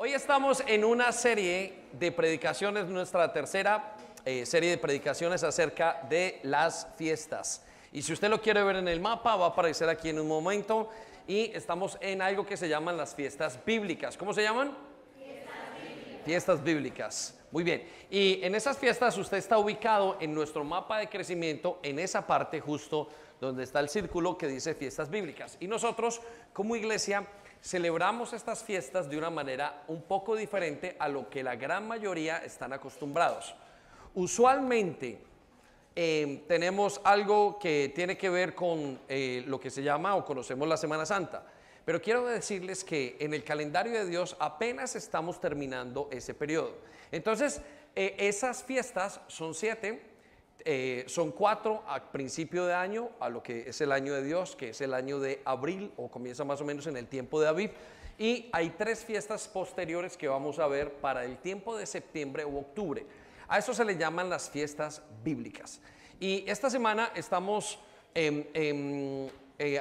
Hoy estamos en una serie de predicaciones, nuestra tercera serie de predicaciones acerca de las fiestas. Y si usted lo quiere ver en el mapa, va a aparecer aquí en un momento. Y estamos en algo que se llaman las fiestas bíblicas. ¿Cómo se llaman? Fiestas bíblicas. Muy bien. Y en esas fiestas usted está ubicado en nuestro mapa de crecimiento, en esa parte justo donde está el círculo que dice fiestas bíblicas. Y nosotros, como iglesia, celebramos estas fiestas de una manera un poco diferente a lo que la gran mayoría están acostumbrados. Usualmente tenemos algo que tiene que ver con lo que se llama o conocemos la Semana Santa. Pero quiero decirles que en el calendario de Dios apenas estamos terminando ese periodo. Entonces, esas fiestas son 7. Son 4 a principio de año, a lo que es el año de Dios, que es el año de abril, o comienza más o menos en el tiempo de Aviv. Y hay 3 fiestas posteriores que vamos a ver para el tiempo de septiembre u octubre. A eso se le llaman las fiestas bíblicas. Y esta semana estamos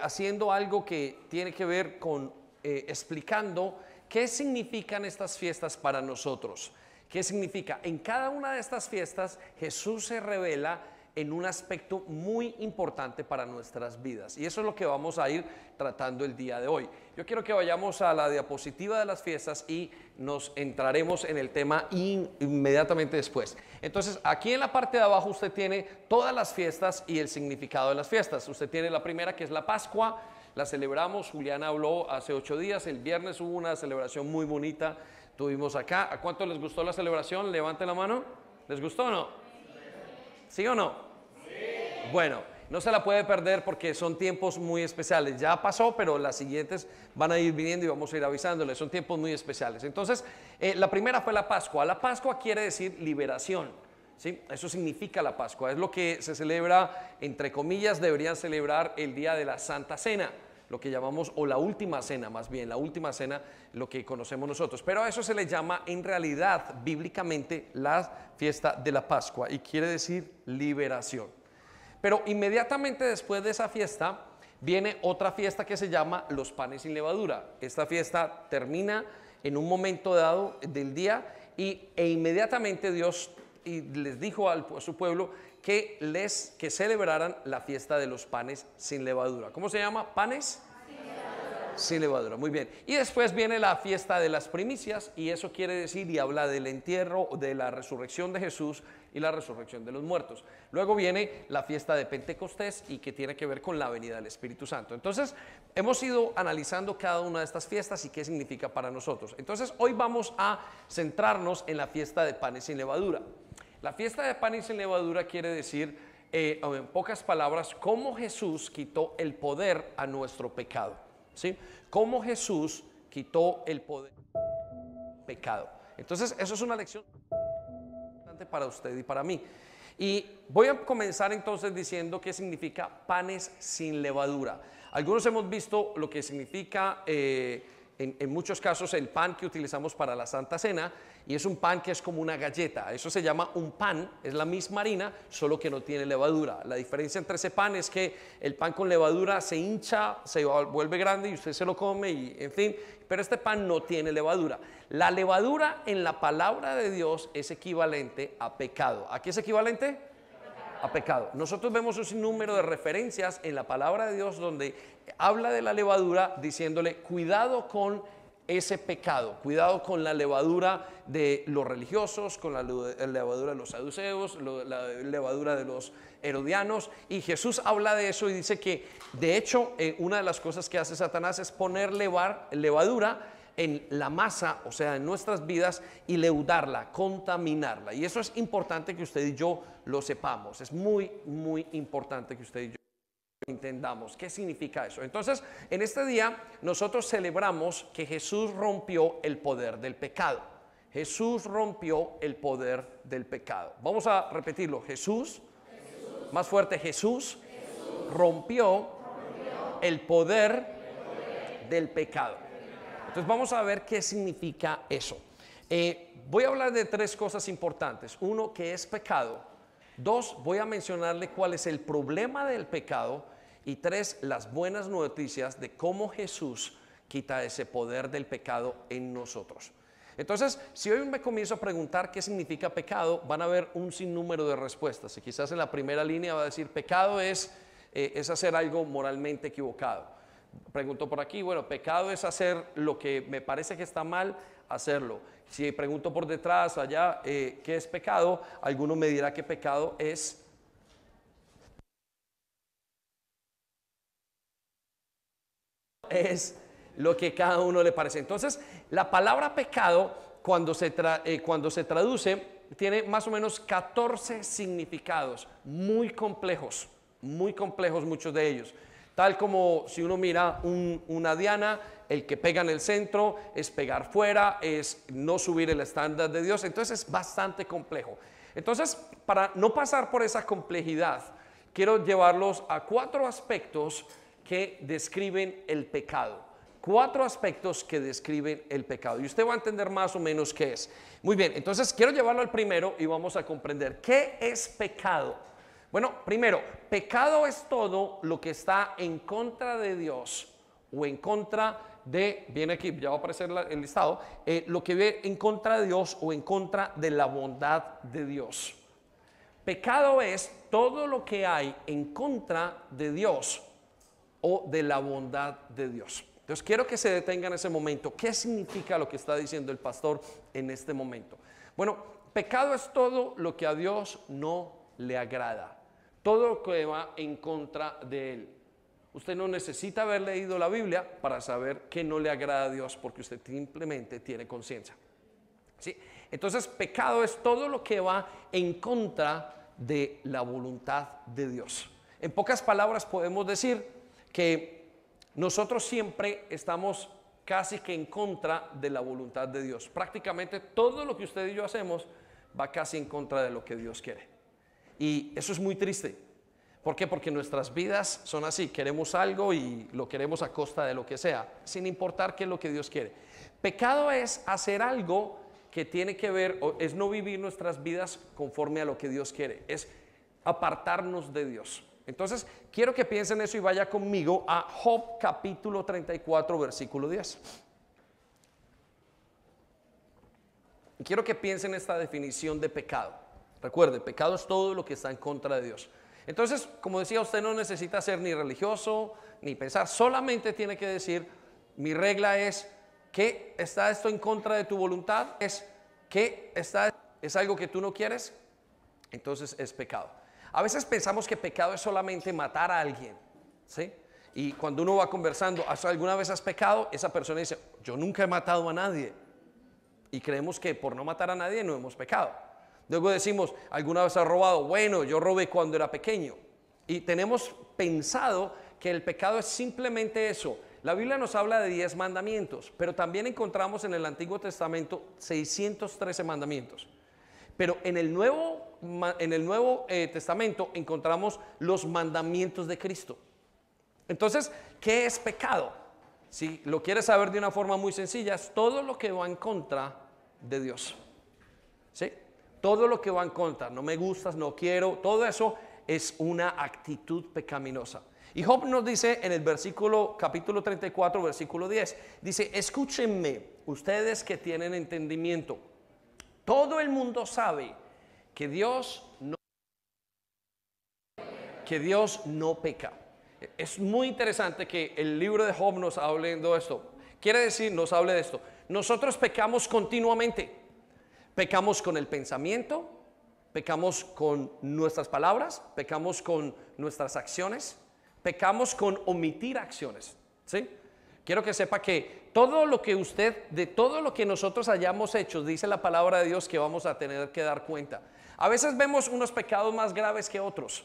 haciendo algo que tiene que ver con explicando qué significan estas fiestas para nosotros. ¿Qué significa? En cada una de estas fiestas Jesús se revela en un aspecto muy importante para nuestras vidas. Y eso es lo que vamos a ir tratando el día de hoy. Yo quiero que vayamos a la diapositiva de las fiestas y nos entraremos en el tema inmediatamente después. Entonces, aquí en la parte de abajo usted tiene todas las fiestas y el significado de las fiestas. Usted tiene la primera, que es la Pascua. La celebramos, Juliana habló hace 8 días. El viernes hubo una celebración muy bonita. Tuvimos acá. ¿A cuánto les gustó la celebración? Levanten la mano. ¿Les gustó o no? ¿Sí o no? Sí. Bueno, no se la puede perder porque son tiempos muy especiales. Ya pasó, pero las siguientes van a ir viniendo y vamos a ir avisándoles. Son tiempos muy especiales. Entonces, la primera fue la Pascua. La Pascua quiere decir liberación. ¿Sí? Eso significa la Pascua. Es lo que se celebra, entre comillas, deberían celebrar el día de la Santa Cena, lo que llamamos, o la última cena, más bien, la última cena, lo que conocemos nosotros. Pero a eso se le llama en realidad, bíblicamente, la fiesta de la Pascua, y quiere decir liberación. Pero inmediatamente después de esa fiesta, viene otra fiesta que se llama los panes sin levadura. Esta fiesta termina en un momento dado del día, e inmediatamente Dios les dijo a su pueblo que celebraran la fiesta de los panes sin levadura. ¿Cómo se llama? Panes sin levadura. Muy bien. Y después viene la fiesta de las primicias, y eso quiere decir y habla del entierro, de la resurrección de Jesús y la resurrección de los muertos. Luego viene la fiesta de Pentecostés, y que tiene que ver con la venida del Espíritu Santo. Entonces, hemos ido analizando cada una de estas fiestas y qué significa para nosotros. Entonces, hoy vamos a centrarnos en la fiesta de panes sin levadura. La fiesta de panes sin levadura quiere decir, en pocas palabras, cómo Jesús quitó el poder a nuestro pecado. ¿Sí? Cómo Jesús quitó el poder al pecado. Entonces, eso es una lección importante para usted y para mí. Y voy a comenzar entonces diciendo qué significa panes sin levadura. Algunos hemos visto lo que significa en muchos casos el pan que utilizamos para la Santa Cena, y es un pan que es como una galleta. Eso se llama un pan, es la misma harina, solo que no tiene levadura. La diferencia entre ese pan es que el pan con levadura se hincha, se vuelve grande y usted se lo come, y en fin, pero este pan no tiene levadura. La levadura en la palabra de Dios es equivalente a pecado. ¿A qué es equivalente? A pecado. Nosotros vemos un sinnúmero de referencias en la palabra de Dios donde habla de la levadura, diciéndole cuidado con ese pecado, cuidado con la levadura de los religiosos, con la levadura de los saduceos, la levadura de los herodianos. Y Jesús habla de eso y dice que de hecho una de las cosas que hace Satanás es poner levadura en la masa, o sea, en nuestras vidas, y leudarla, contaminarla. Y eso es importante que usted y yo lo sepamos. Es muy, muy importante que usted y yo entendamos qué significa eso. Entonces, en este día nosotros celebramos que Jesús rompió el poder del pecado. Jesús rompió el poder del pecado. Vamos a repetirlo. Jesús. Más fuerte, Jesús rompió el poder del pecado. Entonces vamos a ver qué significa eso. Voy a hablar de 3 cosas importantes. 1, ¿qué es pecado? 2, voy a mencionarle cuál es el problema del pecado. Y 3, las buenas noticias de cómo Jesús quita ese poder del pecado en nosotros. Entonces, si hoy me comienzo a preguntar qué significa pecado, van a haber un sinnúmero de respuestas. Y quizás en la primera línea va a decir, pecado es hacer algo moralmente equivocado. Pregunto por aquí, bueno, pecado es hacer lo que me parece que está mal, hacerlo. Si pregunto por detrás, allá, ¿qué es pecado? Alguno me dirá que pecado es lo que cada uno le parece. Entonces, la palabra pecado, cuando se traduce, tiene más o menos 14 significados, muy complejos muchos de ellos. Tal como si uno mira una diana, el que pega en el centro es pegar fuera, es no subir el estándar de Dios. Entonces es bastante complejo. Entonces, para no pasar por esa complejidad, quiero llevarlos a 4 aspectos que describen el pecado. 4 aspectos que describen el pecado. Y usted va a entender más o menos qué es. Muy bien, entonces quiero llevarlo al primero y vamos a comprender qué es pecado. Bueno, primero, pecado es todo lo que está en contra de Dios o en contra de, viene aquí, ya va a aparecer el listado, lo que ve en contra de Dios o en contra de la bondad de Dios. Pecado es todo lo que hay en contra de Dios o de la bondad de Dios. Entonces quiero que se detenga en ese momento. ¿Qué significa lo que está diciendo el pastor en este momento? Bueno, pecado es todo lo que a Dios no le agrada, todo lo que va en contra de Él. Usted no necesita haber leído la Biblia para saber que no le agrada a Dios, porque usted simplemente tiene conciencia. ¿Sí? Entonces, pecado es todo lo que va en contra de la voluntad de Dios. En pocas palabras podemos decir que nosotros siempre estamos casi que en contra de la voluntad de Dios. Prácticamente todo lo que usted y yo hacemos va casi en contra de lo que Dios quiere. Y eso es muy triste. ¿Por qué? Porque nuestras vidas son así. Queremos algo y lo queremos a costa de lo que sea, sin importar qué es lo que Dios quiere. Pecado es hacer algo que tiene que ver, es no vivir nuestras vidas conforme a lo que Dios quiere. Es apartarnos de Dios. Entonces, quiero que piensen eso y vaya conmigo a Job capítulo 34, versículo 10. Quiero que piensen esta definición de pecado. Recuerde, pecado es todo lo que está en contra de Dios. Entonces, como decía, usted no necesita ser ni religioso, ni pensar. Solamente tiene que decir, mi regla es que está esto en contra de tu voluntad, es algo que tú no quieres, entonces es pecado. A veces pensamos que pecado es solamente matar a alguien, ¿sí? Y cuando uno va conversando, ¿alguna vez has pecado? Esa persona dice, yo nunca he matado a nadie. Y creemos que por no matar a nadie no hemos pecado. Luego decimos, ¿alguna vez has robado? Bueno, yo robé cuando era pequeño. Y tenemos pensado que el pecado es simplemente eso. La Biblia nos habla de 10 mandamientos, pero también encontramos en el Antiguo Testamento 613 mandamientos. Pero en el Nuevo Testamento encontramos los mandamientos de Cristo. Entonces, ¿qué es pecado? Si lo quieres saber de una forma muy sencilla, es todo lo que va en contra de Dios. ¿Sí? Todo lo que va en contra, no me gustas, no quiero, todo eso es una actitud pecaminosa. Y Job nos dice en el capítulo 34, versículo 10, dice, escúchenme, ustedes que tienen entendimiento. Todo el mundo sabe que Dios no peca. Es muy interesante que el libro de Job nos hable de esto. Quiere decir, nos hable de esto. Nosotros pecamos continuamente. Pecamos con el pensamiento, pecamos con nuestras palabras, pecamos con nuestras acciones, pecamos con omitir acciones. ¿Sí? Quiero que sepa que de todo lo que nosotros hayamos hecho, dice la palabra de Dios que vamos a tener que dar cuenta. A veces vemos unos pecados más graves que otros.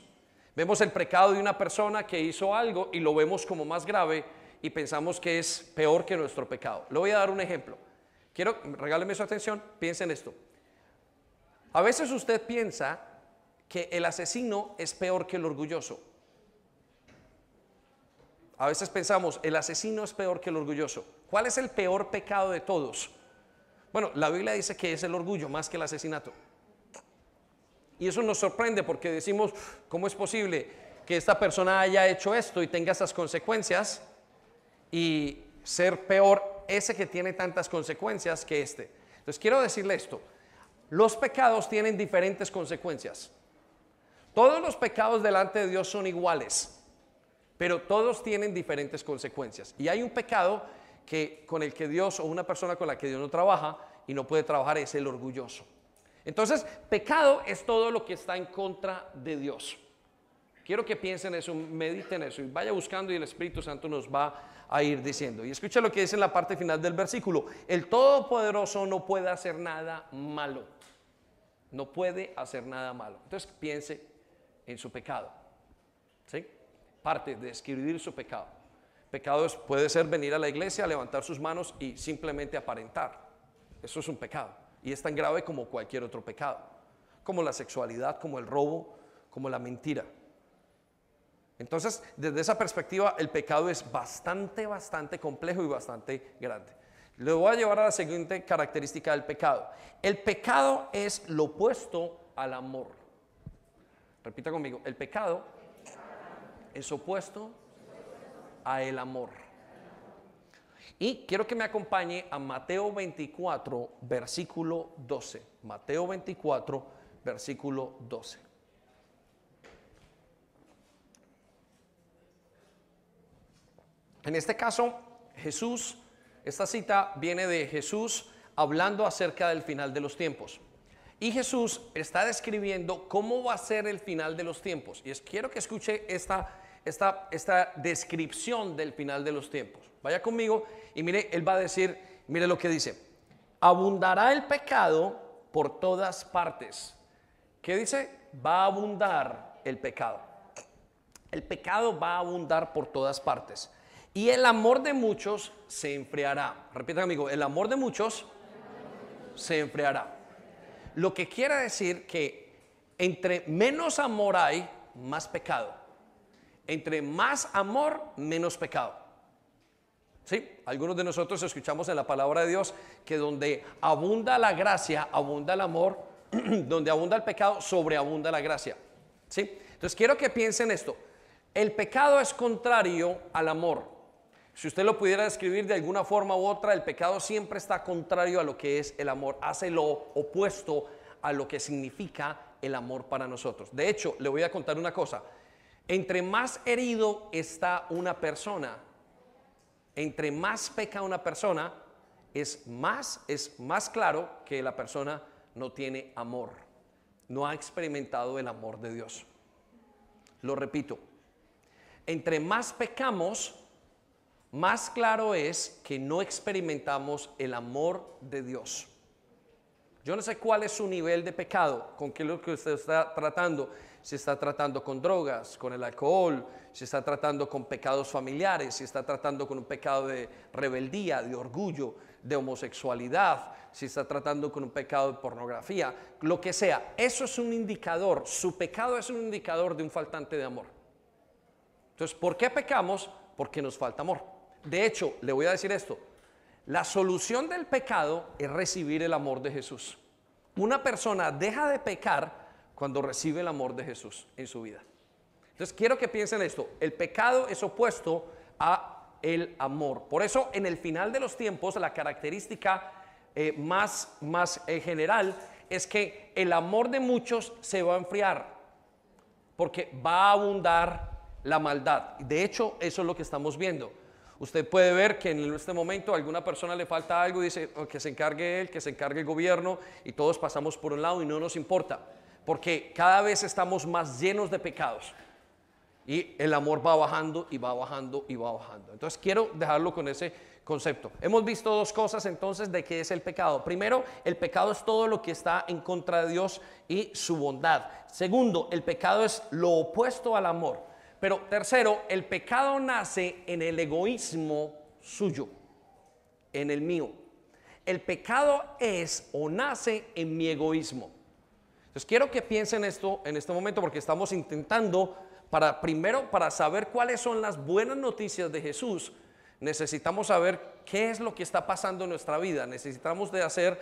Vemos el pecado de una persona que hizo algo y lo vemos como más grave y pensamos que es peor que nuestro pecado. Le voy a dar un ejemplo. Regáleme su atención, piensen esto. A veces usted piensa que el asesino es peor que el orgulloso. A veces pensamos, el asesino es peor que el orgulloso. ¿Cuál es el peor pecado de todos? Bueno, la Biblia dice que es el orgullo más que el asesinato. Y eso nos sorprende porque decimos, ¿cómo es posible que esta persona haya hecho esto y tenga esas consecuencias y ser peor ese que tiene tantas consecuencias que este? Entonces quiero decirle esto, los pecados tienen diferentes consecuencias. Todos los pecados delante de Dios son iguales, pero todos tienen diferentes consecuencias. Y hay un pecado con el que Dios, o una persona con la que Dios no trabaja y no puede trabajar, es el orgulloso. Entonces, pecado es todo lo que está en contra de Dios. Quiero que piensen eso, mediten eso y vaya buscando, y el Espíritu Santo nos va a ir diciendo. Y escucha lo que dice en la parte final del versículo: el Todopoderoso no puede hacer nada malo. No puede hacer nada malo. Entonces piense en su pecado. ¿Sí? Parte de escribir su pecado. Pecado puede ser venir a la iglesia, levantar sus manos y simplemente aparentar. Eso es un pecado. Y es tan grave como cualquier otro pecado. Como la sexualidad, como el robo, como la mentira. Entonces, desde esa perspectiva, el pecado es bastante complejo y bastante grande. Le voy a llevar a la siguiente característica del pecado. El pecado es lo opuesto al amor. Repita conmigo, el pecado es opuesto a el amor. Y quiero que me acompañe a Mateo 24, versículo 12. Mateo 24, versículo 12. En este caso, Jesús, esta cita viene de Jesús hablando acerca del final de los tiempos. Y Jesús está describiendo cómo va a ser el final de los tiempos. Y quiero que escuche esta descripción del final de los tiempos. Vaya conmigo y mire, él va a decir, mire lo que dice: abundará el pecado por todas partes. ¿Qué dice? Va a abundar el pecado. El pecado va a abundar por todas partes. Y el amor de muchos se enfriará. Repita conmigo, el amor de muchos se enfriará. Lo que quiere decir que entre menos amor hay, más pecado. Entre más amor, menos pecado. ¿Sí? Algunos de nosotros escuchamos en la palabra de Dios que donde abunda la gracia, abunda el amor, donde abunda el pecado, sobreabunda la gracia. ¿Sí? Entonces quiero que piensen esto. El pecado es contrario al amor. Si usted lo pudiera describir de alguna forma u otra, el pecado siempre está contrario a lo que es el amor. Hace lo opuesto a lo que significa el amor para nosotros. De hecho, le voy a contar una cosa. Entre más herido está una persona, entre más peca una persona, es más claro que la persona no tiene amor. No ha experimentado el amor de Dios. Lo repito. Entre más pecamos, más claro es que no experimentamos el amor de Dios. Yo no sé cuál es su nivel de pecado, con qué es lo que usted está tratando. Si está tratando con drogas, con el alcohol, si está tratando con pecados familiares, si está tratando con un pecado de rebeldía, de orgullo, de homosexualidad, si está tratando con un pecado de pornografía, lo que sea. Eso es un indicador, su pecado es un indicador de un faltante de amor. Entonces, ¿por qué pecamos? Porque nos falta amor. De hecho, le voy a decir esto, la solución del pecado es recibir el amor de Jesús. Una persona deja de pecar cuando recibe el amor de Jesús en su vida. Entonces quiero que piensen esto, el pecado es opuesto a el amor. Por eso en el final de los tiempos la característica más general es que el amor de muchos se va a enfriar porque va a abundar la maldad. De hecho, eso es lo que estamos viendo. Usted puede ver que en este momento a alguna persona le falta algo y dice que se encargue él, que se encargue el gobierno, y todos pasamos por un lado y no nos importa, porque cada vez estamos más llenos de pecados y el amor va bajando y va bajando y va bajando. Entonces quiero dejarlo con ese concepto. Hemos visto dos cosas entonces de qué es el pecado. Primero, el pecado es todo lo que está en contra de Dios y su bondad. Segundo, el pecado es lo opuesto al amor. Pero tercero, el pecado nace en el egoísmo suyo, en el mío. El pecado es o nace en mi egoísmo. Entonces quiero que piensen esto en este momento, porque estamos intentando, primero para saber cuáles son las buenas noticias de Jesús, necesitamos saber qué es lo que está pasando en nuestra vida. Necesitamos de hacer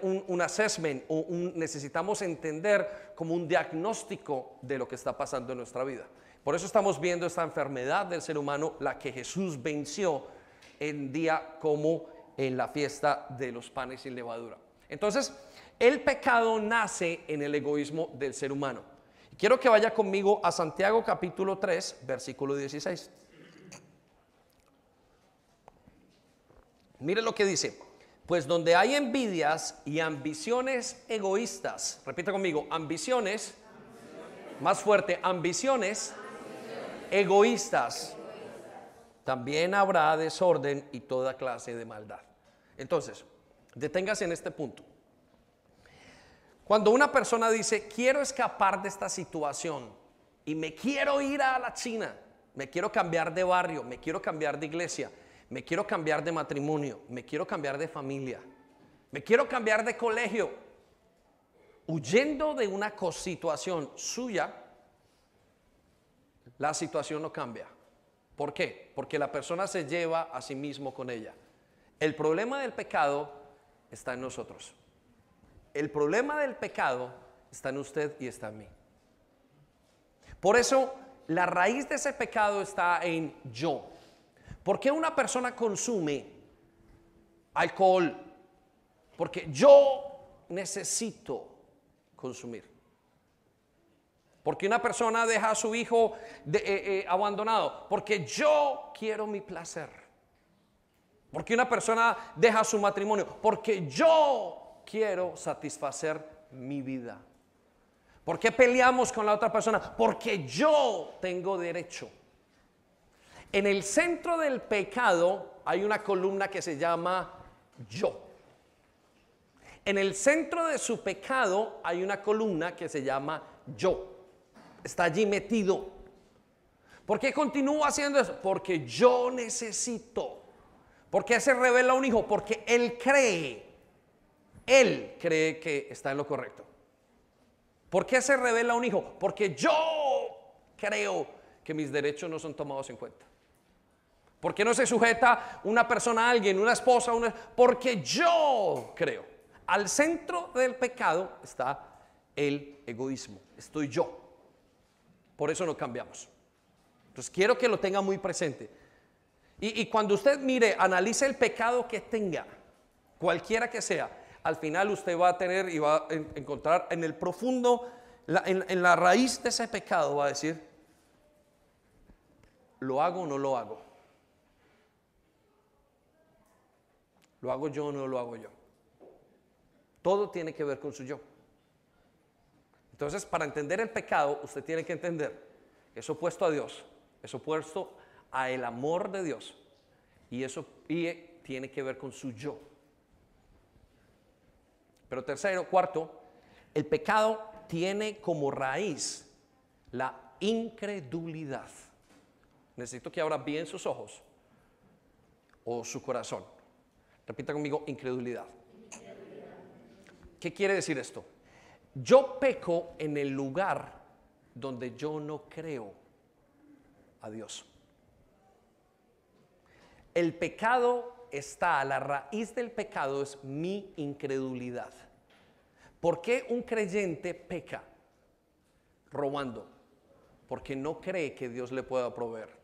un assessment, necesitamos entender como un diagnóstico de lo que está pasando en nuestra vida. Por eso estamos viendo esta enfermedad del ser humano, la que Jesús venció en día como en la fiesta de los panes sin levadura. Entonces, el pecado nace en el egoísmo del ser humano. Quiero que vaya conmigo a Santiago capítulo 3, versículo 16. Mire lo que dice. Pues donde hay envidias y ambiciones egoístas, repita conmigo, ambiciones, más fuerte, ambiciones egoístas, también habrá desorden y toda clase de maldad. Entonces, deténgase en este punto. Cuando una persona dice, quiero escapar de esta situación y me quiero ir a la China, me quiero cambiar de barrio, me quiero cambiar de iglesia, me quiero cambiar de matrimonio, me quiero cambiar de familia, me quiero cambiar de colegio, huyendo de una situación suya, la situación no cambia. ¿Por qué? Porque la persona se lleva a sí mismo con ella. El problema del pecado está en nosotros. El problema del pecado está en usted y está en mí. Por eso, la raíz de ese pecado está en yo. ¿Por qué una persona consume alcohol? Porque yo necesito consumir. Porque una persona deja a su hijo abandonado. Porque yo quiero mi placer. Porque una persona deja su matrimonio. Porque yo quiero satisfacer mi vida. ¿Por qué peleamos con la otra persona? Porque yo tengo derecho. En el centro del pecado hay una columna que se llama yo. En el centro de su pecado hay una columna que se llama yo. Está allí metido. ¿Por qué continúo haciendo eso? Porque yo necesito. ¿Por qué se revela un hijo? Porque él cree que está en lo correcto. ¿Por qué se revela un hijo? Porque yo creo que mis derechos no son tomados en cuenta. ¿Por qué no se sujeta una persona a alguien, una esposa? Porque yo creo. Al centro del pecado está el egoísmo. Estoy yo. Por eso no cambiamos. Entonces quiero que lo tenga muy presente. Y cuando usted mire, analice el pecado que tenga, cualquiera que sea, al final usted va a tener y va a encontrar en el profundo, en la raíz de ese pecado, va a decir, ¿lo hago o no lo hago? ¿Lo hago yo o no lo hago yo? Todo tiene que ver con su yo. Entonces, para entender el pecado, usted tiene que entender que es opuesto a Dios, es opuesto a el amor de Dios, y eso tiene que ver con su yo. Pero cuarto, el pecado tiene como raíz la incredulidad. Necesito que abra bien sus ojos o su corazón. Repita conmigo, incredulidad. ¿Qué quiere decir esto? Yo peco en el lugar donde yo no creo a Dios. El pecado está, la raíz del pecado es mi incredulidad. ¿Por qué un creyente peca? Robando. Porque no cree que Dios le pueda proveer.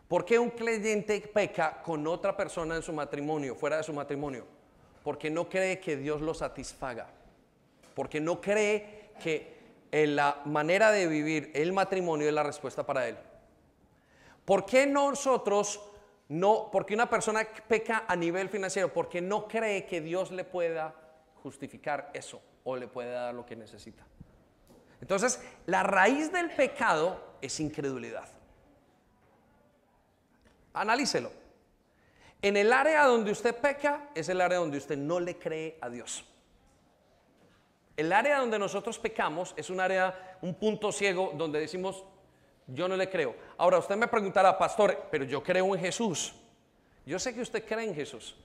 ¿Por qué un creyente peca con otra persona en su matrimonio, fuera de su matrimonio? Porque no cree que Dios lo satisfaga. Porque no cree que en la manera de vivir el matrimonio es la respuesta para él. ¿Por qué nosotros no? Porque una persona peca a nivel financiero porque no cree que Dios le pueda justificar eso o le pueda dar lo que necesita. Entonces, la raíz del pecado es incredulidad. Analícelo. En el área donde usted peca es el área donde usted no le cree a Dios. El área donde nosotros pecamos es un área, un punto ciego donde decimos, yo no le creo. Ahora usted me preguntará, pastor, pero yo creo en Jesús. Yo sé que usted cree en Jesús,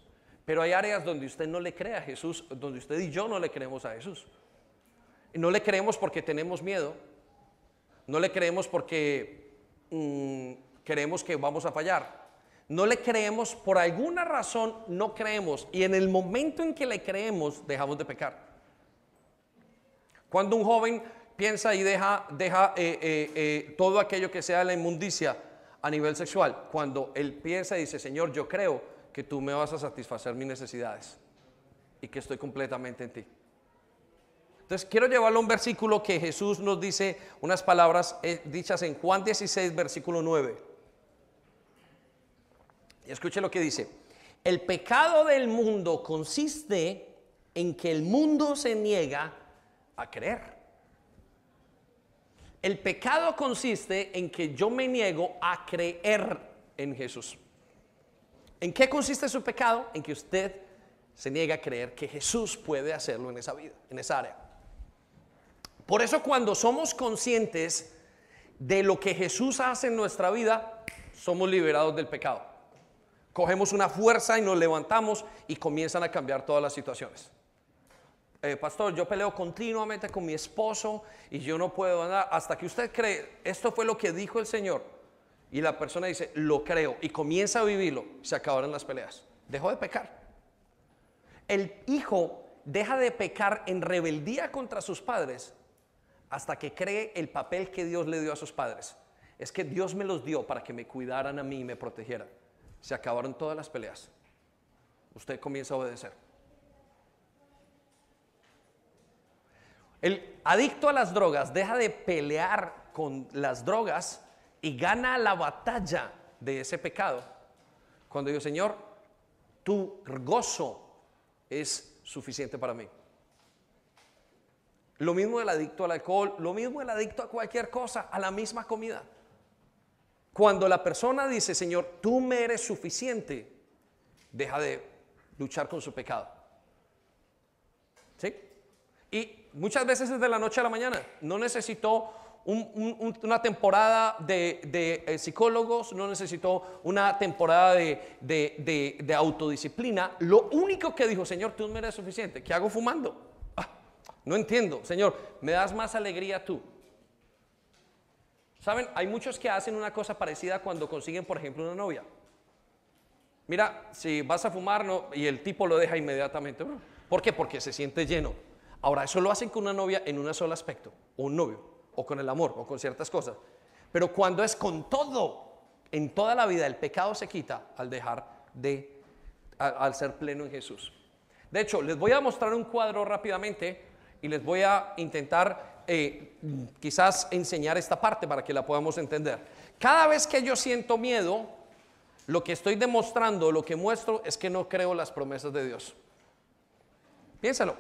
pero hay áreas donde usted no le cree a Jesús, donde usted y yo no le creemos a Jesús. Y no le creemos porque tenemos miedo, no le creemos porque creemos que vamos a fallar. No le creemos, por alguna razón no creemos, y en el momento en que le creemos dejamos de pecar. Cuando un joven piensa y deja todo aquello que sea la inmundicia a nivel sexual, cuando él piensa y dice, Señor, yo creo que tú me vas a satisfacer mis necesidades y que estoy completamente en ti. Entonces quiero llevarlo a un versículo que Jesús nos dice, unas palabras dichas en Juan 16, versículo 9. Y escuche lo que dice: el pecado del mundo consiste en que el mundo se niega a creer. El pecado consiste en que yo me niego a creer en Jesús. ¿En qué consiste su pecado? En que usted se niega a creer que Jesús puede hacerlo en esa vida, en esa área. Por eso cuando somos conscientes de lo que Jesús hace en nuestra vida, somos liberados del pecado. Cogemos una fuerza y nos levantamos y comienzan a cambiar todas las situaciones. Pastor, yo peleo continuamente con mi esposo y yo no puedo andar. Hasta que usted cree, esto fue lo que dijo el Señor, y la persona dice, lo creo, y comienza a vivirlo, se acabaron las peleas. Dejó de pecar. El hijo deja de pecar en rebeldía contra sus padres hasta que cree el papel que Dios le dio a sus padres. Es que Dios me los dio para que me cuidaran a mí y me protegieran. Se acabaron todas las peleas. Usted comienza a obedecer. El adicto a las drogas deja de pelear con las drogas y gana la batalla de ese pecado cuando digo, Señor, tu gozo es suficiente para mí. Lo mismo el adicto al alcohol, lo mismo el adicto a cualquier cosa, a la misma comida. Cuando la persona dice, Señor, tú me eres suficiente, deja de luchar con su pecado. ¿Sí? Y muchas veces es de la noche a la mañana. No necesitó una temporada de psicólogos, no necesitó una temporada de autodisciplina. Lo único que dijo, Señor, tú me eres suficiente. ¿Qué hago fumando? No entiendo. Señor, me das más alegría tú. ¿Saben? Hay muchos que hacen una cosa parecida cuando consiguen, por ejemplo, una novia. Mira, si vas a fumar, no, y el tipo lo deja inmediatamente. ¿Por qué? Porque se siente lleno. Ahora, eso lo hacen con una novia en un solo aspecto, o un novio, o con el amor, o con ciertas cosas. Pero cuando es con todo, en toda la vida, el pecado se quita al ser pleno en Jesús. De hecho, les voy a mostrar un cuadro rápidamente y les voy a intentar quizás enseñar esta parte para que la podamos entender. Cada vez que yo siento miedo, lo que estoy demostrando, lo que muestro es que no creo las promesas de Dios. Piénsalo.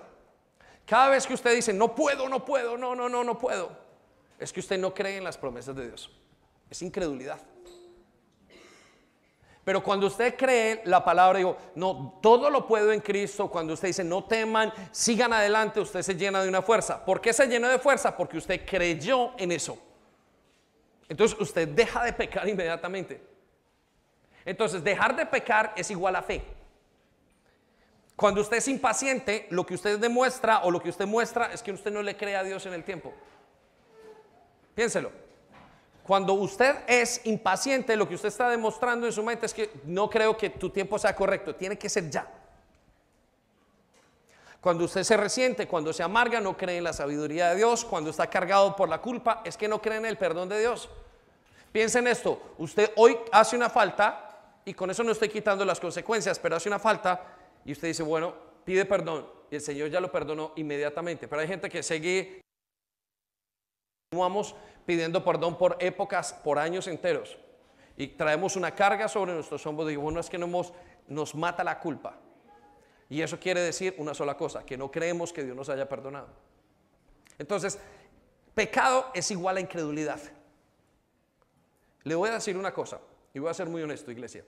Cada vez que usted dice, no puedo, no puedo, es que usted no cree en las promesas de Dios. Es incredulidad. Pero cuando usted cree la palabra, digo, no, todo lo puedo en Cristo. Cuando usted dice, no teman, sigan adelante, usted se llena de una fuerza. ¿Por qué se llena de fuerza? Porque usted creyó en eso. Entonces usted deja de pecar inmediatamente. Entonces dejar de pecar es igual a fe. Cuando usted es impaciente, lo que usted demuestra o lo que usted muestra es que usted no le cree a Dios en el tiempo. Piénselo. Cuando usted es impaciente, lo que usted está demostrando en su mente es que no creo que tu tiempo sea correcto, tiene que ser ya. Cuando usted se resiente, cuando se amarga, no cree en la sabiduría de Dios. Cuando está cargado por la culpa, es que no cree en el perdón de Dios. Piensa en esto, usted hoy hace una falta, y con eso no estoy quitando las consecuencias, pero hace una falta, y usted dice, bueno, pide perdón, y el Señor ya lo perdonó inmediatamente. Pero hay gente que sigue, continuamos pidiendo perdón por épocas, por años enteros, y traemos una carga sobre nuestros hombros. Digo, bueno, es que nos mata la culpa, y eso quiere decir una sola cosa, que no creemos que Dios nos haya perdonado. Entonces, pecado es igual a incredulidad. Le voy a decir una cosa, y voy a ser muy honesto, iglesia.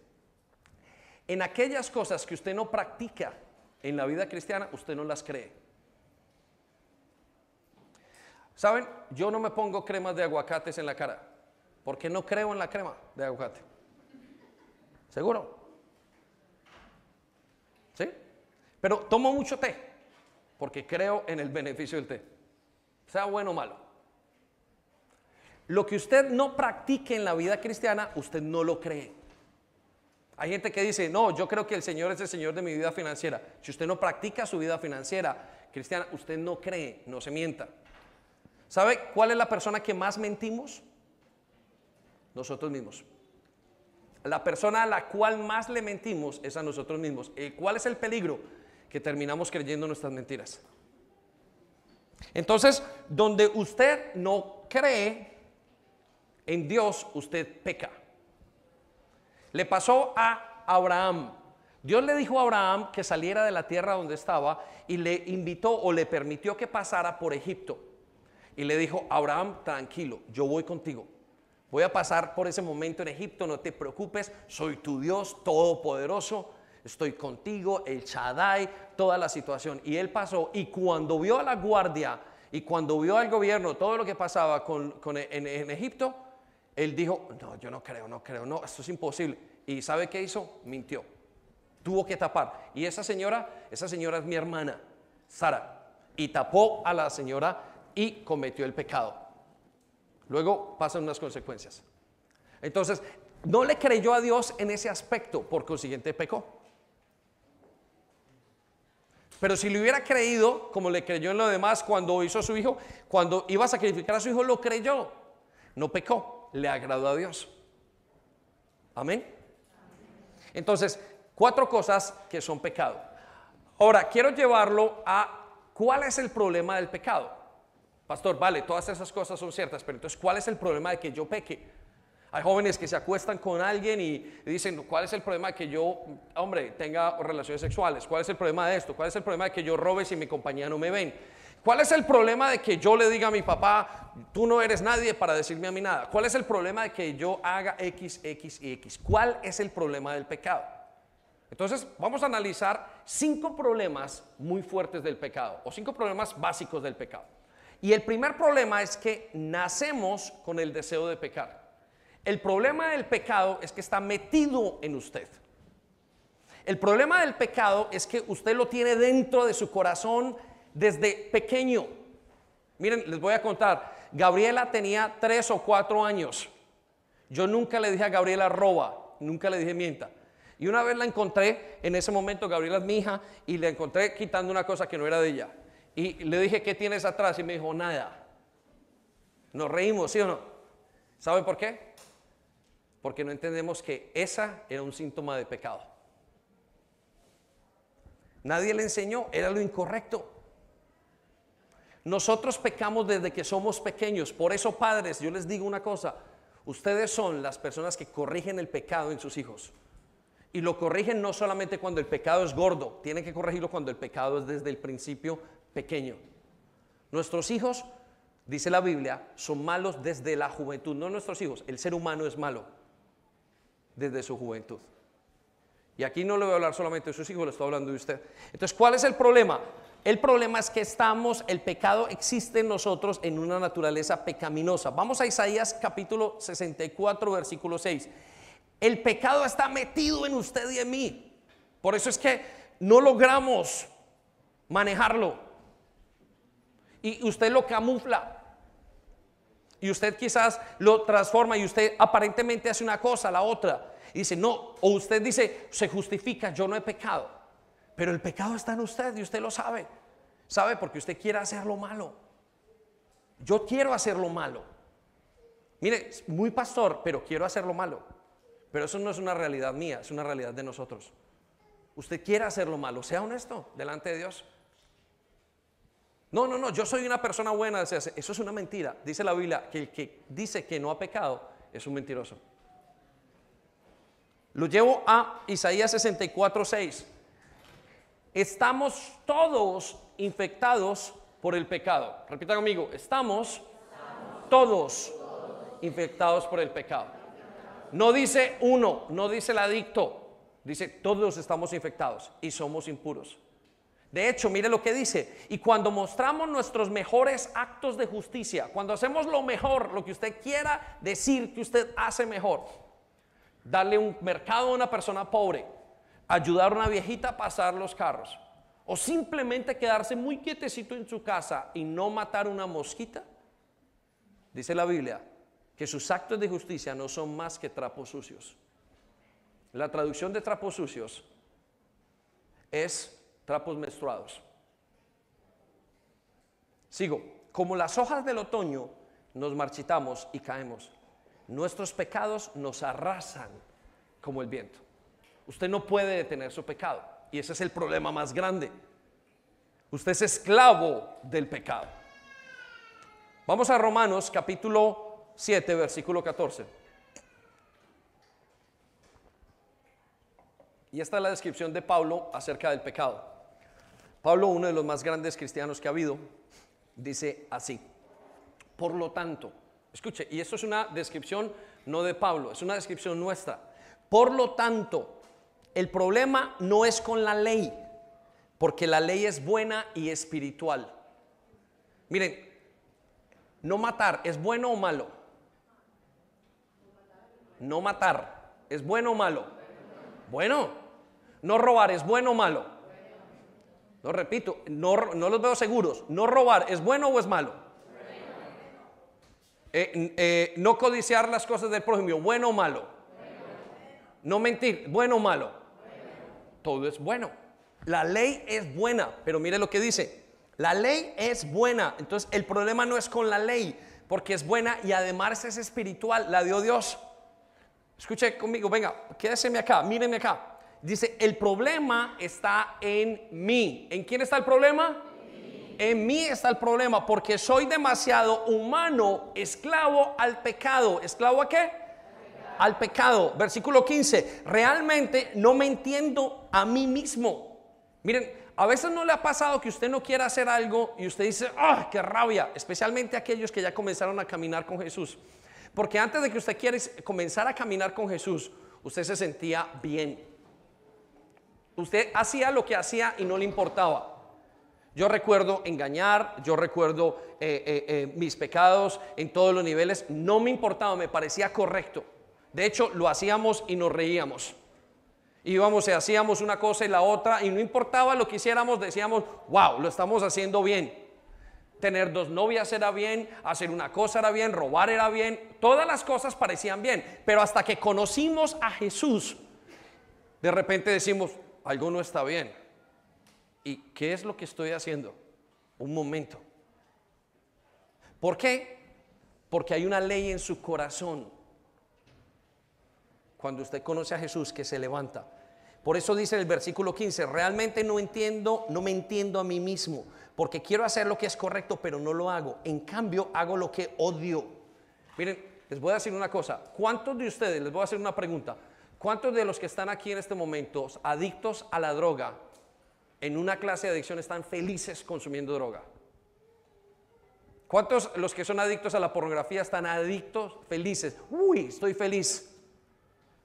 En aquellas cosas que usted no practica en la vida cristiana, usted no las cree. ¿Saben? Yo no me pongo cremas de aguacates en la cara, porque no creo en la crema de aguacate. ¿Seguro? ¿Sí? Pero tomo mucho té, porque creo en el beneficio del té, sea bueno o malo. Lo que usted no practique en la vida cristiana, usted no lo cree. Hay gente que dice, no, yo creo que el Señor es el Señor de mi vida financiera. Si usted no practica su vida financiera cristiana, usted no cree, no se mienta. ¿Sabe cuál es la persona que más mentimos? Nosotros mismos. la persona a la cual más le mentimos es a nosotros mismos. ¿Cuál es el peligro? Que terminamos creyendo nuestras mentiras. Entonces, donde usted no cree en Dios, usted peca. Le pasó a Abraham. Dios le dijo a Abraham que saliera de la tierra donde estaba y le invitó o le permitió que pasara por Egipto. Y le dijo: Abraham, tranquilo, yo voy contigo. Voy a pasar por ese momento en Egipto, no te preocupes, soy tu Dios todopoderoso, estoy contigo, el Shaddai, toda la situación. Y él pasó, y cuando vio a la guardia y cuando vio al gobierno, todo lo que pasaba en Egipto, él dijo: no, yo no creo, no, esto es imposible. ¿Y sabe qué hizo? Mintió. Tuvo que tapar. Y esa señora es mi hermana, Sara. Y tapó a la señora y cometió el pecado. Luego pasan unas consecuencias. Entonces, no le creyó a Dios en ese aspecto, por consiguiente pecó. Pero si le hubiera creído, como le creyó en lo demás, cuando hizo a su hijo, cuando iba a sacrificar a su hijo, lo creyó. No pecó, le agradó a Dios. Amén. Entonces, 4 cosas que son pecado. Ahora, quiero llevarlo a ¿cuál es el problema del pecado? Pastor, vale, todas esas cosas son ciertas, pero entonces, ¿cuál es el problema de que yo peque? Hay jóvenes que se acuestan con alguien y dicen: ¿cuál es el problema de que yo, hombre, tenga relaciones sexuales? ¿Cuál es el problema de esto? ¿Cuál es el problema de que yo robe si mi compañía no me ven? ¿Cuál es el problema de que yo le diga a mi papá: tú no eres nadie para decirme a mí nada? ¿Cuál es el problema de que yo haga X, X y X? ¿Cuál es el problema del pecado? Entonces, vamos a analizar 5 problemas muy fuertes del pecado, o 5 problemas básicos del pecado. Y el primer problema es que nacemos con el deseo de pecar. El problema del pecado es que está metido en usted. El problema del pecado es que usted lo tiene dentro de su corazón desde pequeño. Miren, les voy a contar. Gabriela tenía 3 o 4 años. Yo nunca le dije a Gabriela roba, nunca le dije mienta. Y una vez la encontré, en ese momento Gabriela es mi hija, y la encontré quitando una cosa que no era de ella. Y le dije: ¿qué tienes atrás? Y me dijo: nada. Nos reímos, ¿sí o no? ¿Sabe por qué? Porque no entendemos que esa era un síntoma de pecado. Nadie le enseñó, era lo incorrecto. Nosotros pecamos desde que somos pequeños. Por eso, padres, yo les digo una cosa: ustedes son las personas que corrigen el pecado en sus hijos. Y lo corrigen no solamente cuando el pecado es gordo, tienen que corregirlo cuando el pecado es desde el principio pequeño. Nuestros hijos, dice la Biblia, son malos desde la juventud. No nuestros hijos, el ser humano es malo desde su juventud. Y aquí no le voy a hablar solamente de sus hijos, le estoy hablando de usted. Entonces, ¿cuál es el problema? El problema es que el pecado existe en nosotros en una naturaleza pecaminosa. Vamos a Isaías capítulo 64, versículo 6. El pecado está metido en usted y en mí. Por eso es que no logramos manejarlo. Y usted lo camufla. Y usted quizás lo transforma y usted aparentemente hace una cosa, la otra. Y dice: no, o usted dice, se justifica, yo no he pecado. Pero el pecado está en usted y usted lo sabe. ¿Sabe? Porque usted quiere hacer lo malo. Yo quiero hacer lo malo. Mire, muy pastor, pero quiero hacer lo malo. Pero eso no es una realidad mía, es una realidad de nosotros. Usted quiere hacer lo malo, sea honesto delante de Dios. No, yo soy una persona buena. Eso es una mentira. Dice la Biblia que el que dice que no ha pecado es un mentiroso. Lo llevo a Isaías 64, 6. Estamos todos infectados por el pecado. Repita conmigo: estamos todos infectados por el pecado. No dice uno, no dice el adicto, dice todos estamos infectados y somos impuros. De hecho, mire lo que dice: y cuando mostramos nuestros mejores actos de justicia, cuando hacemos lo mejor, lo que usted quiera decir que usted hace mejor, darle un mercado a una persona pobre, ayudar a una viejita a pasar los carros, o simplemente quedarse muy quietecito en su casa y no matar una mosquita, dice la Biblia que sus actos de justicia no son más que trapos sucios. La traducción de trapos sucios es trapos menstruados. Sigo. Como las hojas del otoño nos marchitamos y caemos, nuestros pecados nos arrasan como el viento. Usted no puede detener su pecado. Y ese es el problema más grande. Usted es esclavo del pecado. Vamos a Romanos capítulo 7, versículo 14. Y esta es la descripción de Pablo acerca del pecado. Pablo, uno de los más grandes cristianos que ha habido, dice así: por lo tanto, escuche, y esto es una descripción no de Pablo, es una descripción nuestra. Por lo tanto, el problema no es con la ley, porque la ley es buena y espiritual. Miren, no matar, ¿es bueno o malo? No matar, ¿es bueno o malo? Bueno. No robar, ¿es bueno o malo? No, repito, no los veo seguros. No robar, ¿es bueno o es malo? No codiciar las cosas del prójimo, ¿bueno o malo? No mentir, ¿bueno o malo? Todo es bueno. La ley es buena, pero mire lo que dice. La ley es buena. Entonces el problema no es con la ley, porque es buena y además es espiritual, la dio Dios. Escuche conmigo, venga, quédeseme acá, mírenme acá. Dice, el problema está en mí. ¿En quién está el problema? En mí está el problema, porque soy demasiado humano, esclavo al pecado. ¿Esclavo a qué? Al pecado. Versículo 15. Realmente no me entiendo a mí mismo. Miren, a veces no le ha pasado que usted no quiera hacer algo y usted dice, ¡ah, qué rabia! Especialmente aquellos que ya comenzaron a caminar con Jesús. Porque antes de que usted quiera comenzar a caminar con Jesús, usted se sentía bien. Usted hacía lo que hacía y no le importaba. Yo recuerdo engañar, yo recuerdo mis pecados en todos los niveles. No me importaba, me parecía correcto. De hecho, lo hacíamos y nos reíamos. Íbamos y hacíamos una cosa y la otra y no importaba lo que hiciéramos, decíamos, wow, lo estamos haciendo bien. Tener dos novias era bien, hacer una cosa era bien, robar era bien, todas las cosas parecían bien. Pero hasta que conocimos a Jesús, de repente decimos, algo no está bien. ¿Y qué es lo que estoy haciendo? Un momento. ¿Por qué? Porque hay una ley en su corazón. Cuando usted conoce a Jesús, que se levanta. Por eso dice el versículo 15, realmente no me entiendo a mí mismo, porque quiero hacer lo que es correcto, pero no lo hago. En cambio, hago lo que odio. Miren, les voy a decir una cosa. ¿Cuántos de ustedes, les voy a hacer una pregunta, cuántos de los que están aquí en este momento, adictos a la droga, en una clase de adicción, están felices consumiendo droga? ¿Cuántos los que son adictos a la pornografía están adictos, felices? Uy, estoy feliz.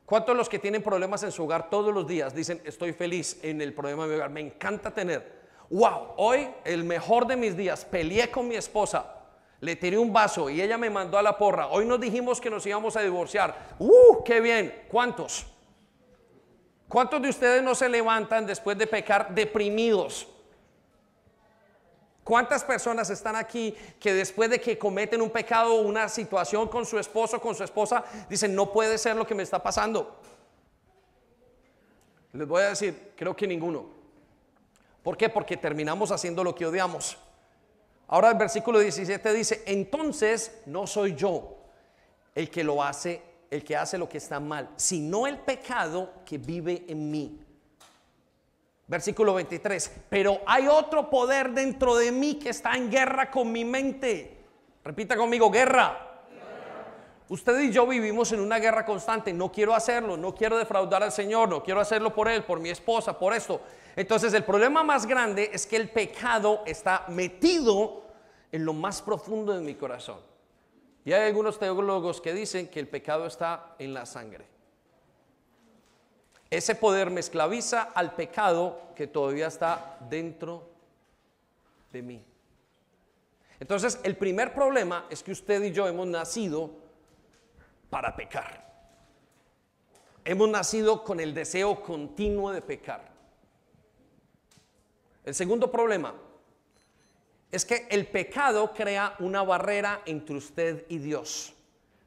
¿Cuántos los que tienen problemas en su hogar todos los días dicen, estoy feliz en el problema de mi hogar, me encanta tener? Wow, hoy el mejor de mis días, peleé con mi esposa, le tiré un vaso y ella me mandó a la porra. Hoy nos dijimos que nos íbamos a divorciar. ¡Qué bien! ¿Cuántos? ¿Cuántos de ustedes no se levantan después de pecar deprimidos? ¿Cuántas personas están aquí que después de que cometen un pecado o una situación con su esposo o con su esposa, dicen, no puede ser lo que me está pasando? Les voy a decir, creo que ninguno. ¿Por qué? Porque terminamos haciendo lo que odiamos. Ahora el versículo 17 dice, entonces no soy yo el que lo hace, el que hace lo que está mal, sino el pecado que vive en mí. Versículo 23, pero hay otro poder dentro de mí que está en guerra con mi mente. Repita conmigo, guerra. Usted y yo vivimos en una guerra constante. No quiero hacerlo, no quiero defraudar al Señor, no quiero hacerlo por Él, por mi esposa, por esto. Entonces el problema más grande es que el pecado está metido en lo más profundo de mi corazón. Y hay algunos teólogos que dicen que el pecado está en la sangre. Ese poder me esclaviza al pecado que todavía está dentro de mí. Entonces, el primer problema es que usted y yo hemos nacido para pecar. Hemos nacido con el deseo continuo de pecar. El segundo problema es que el pecado crea una barrera entre usted y Dios.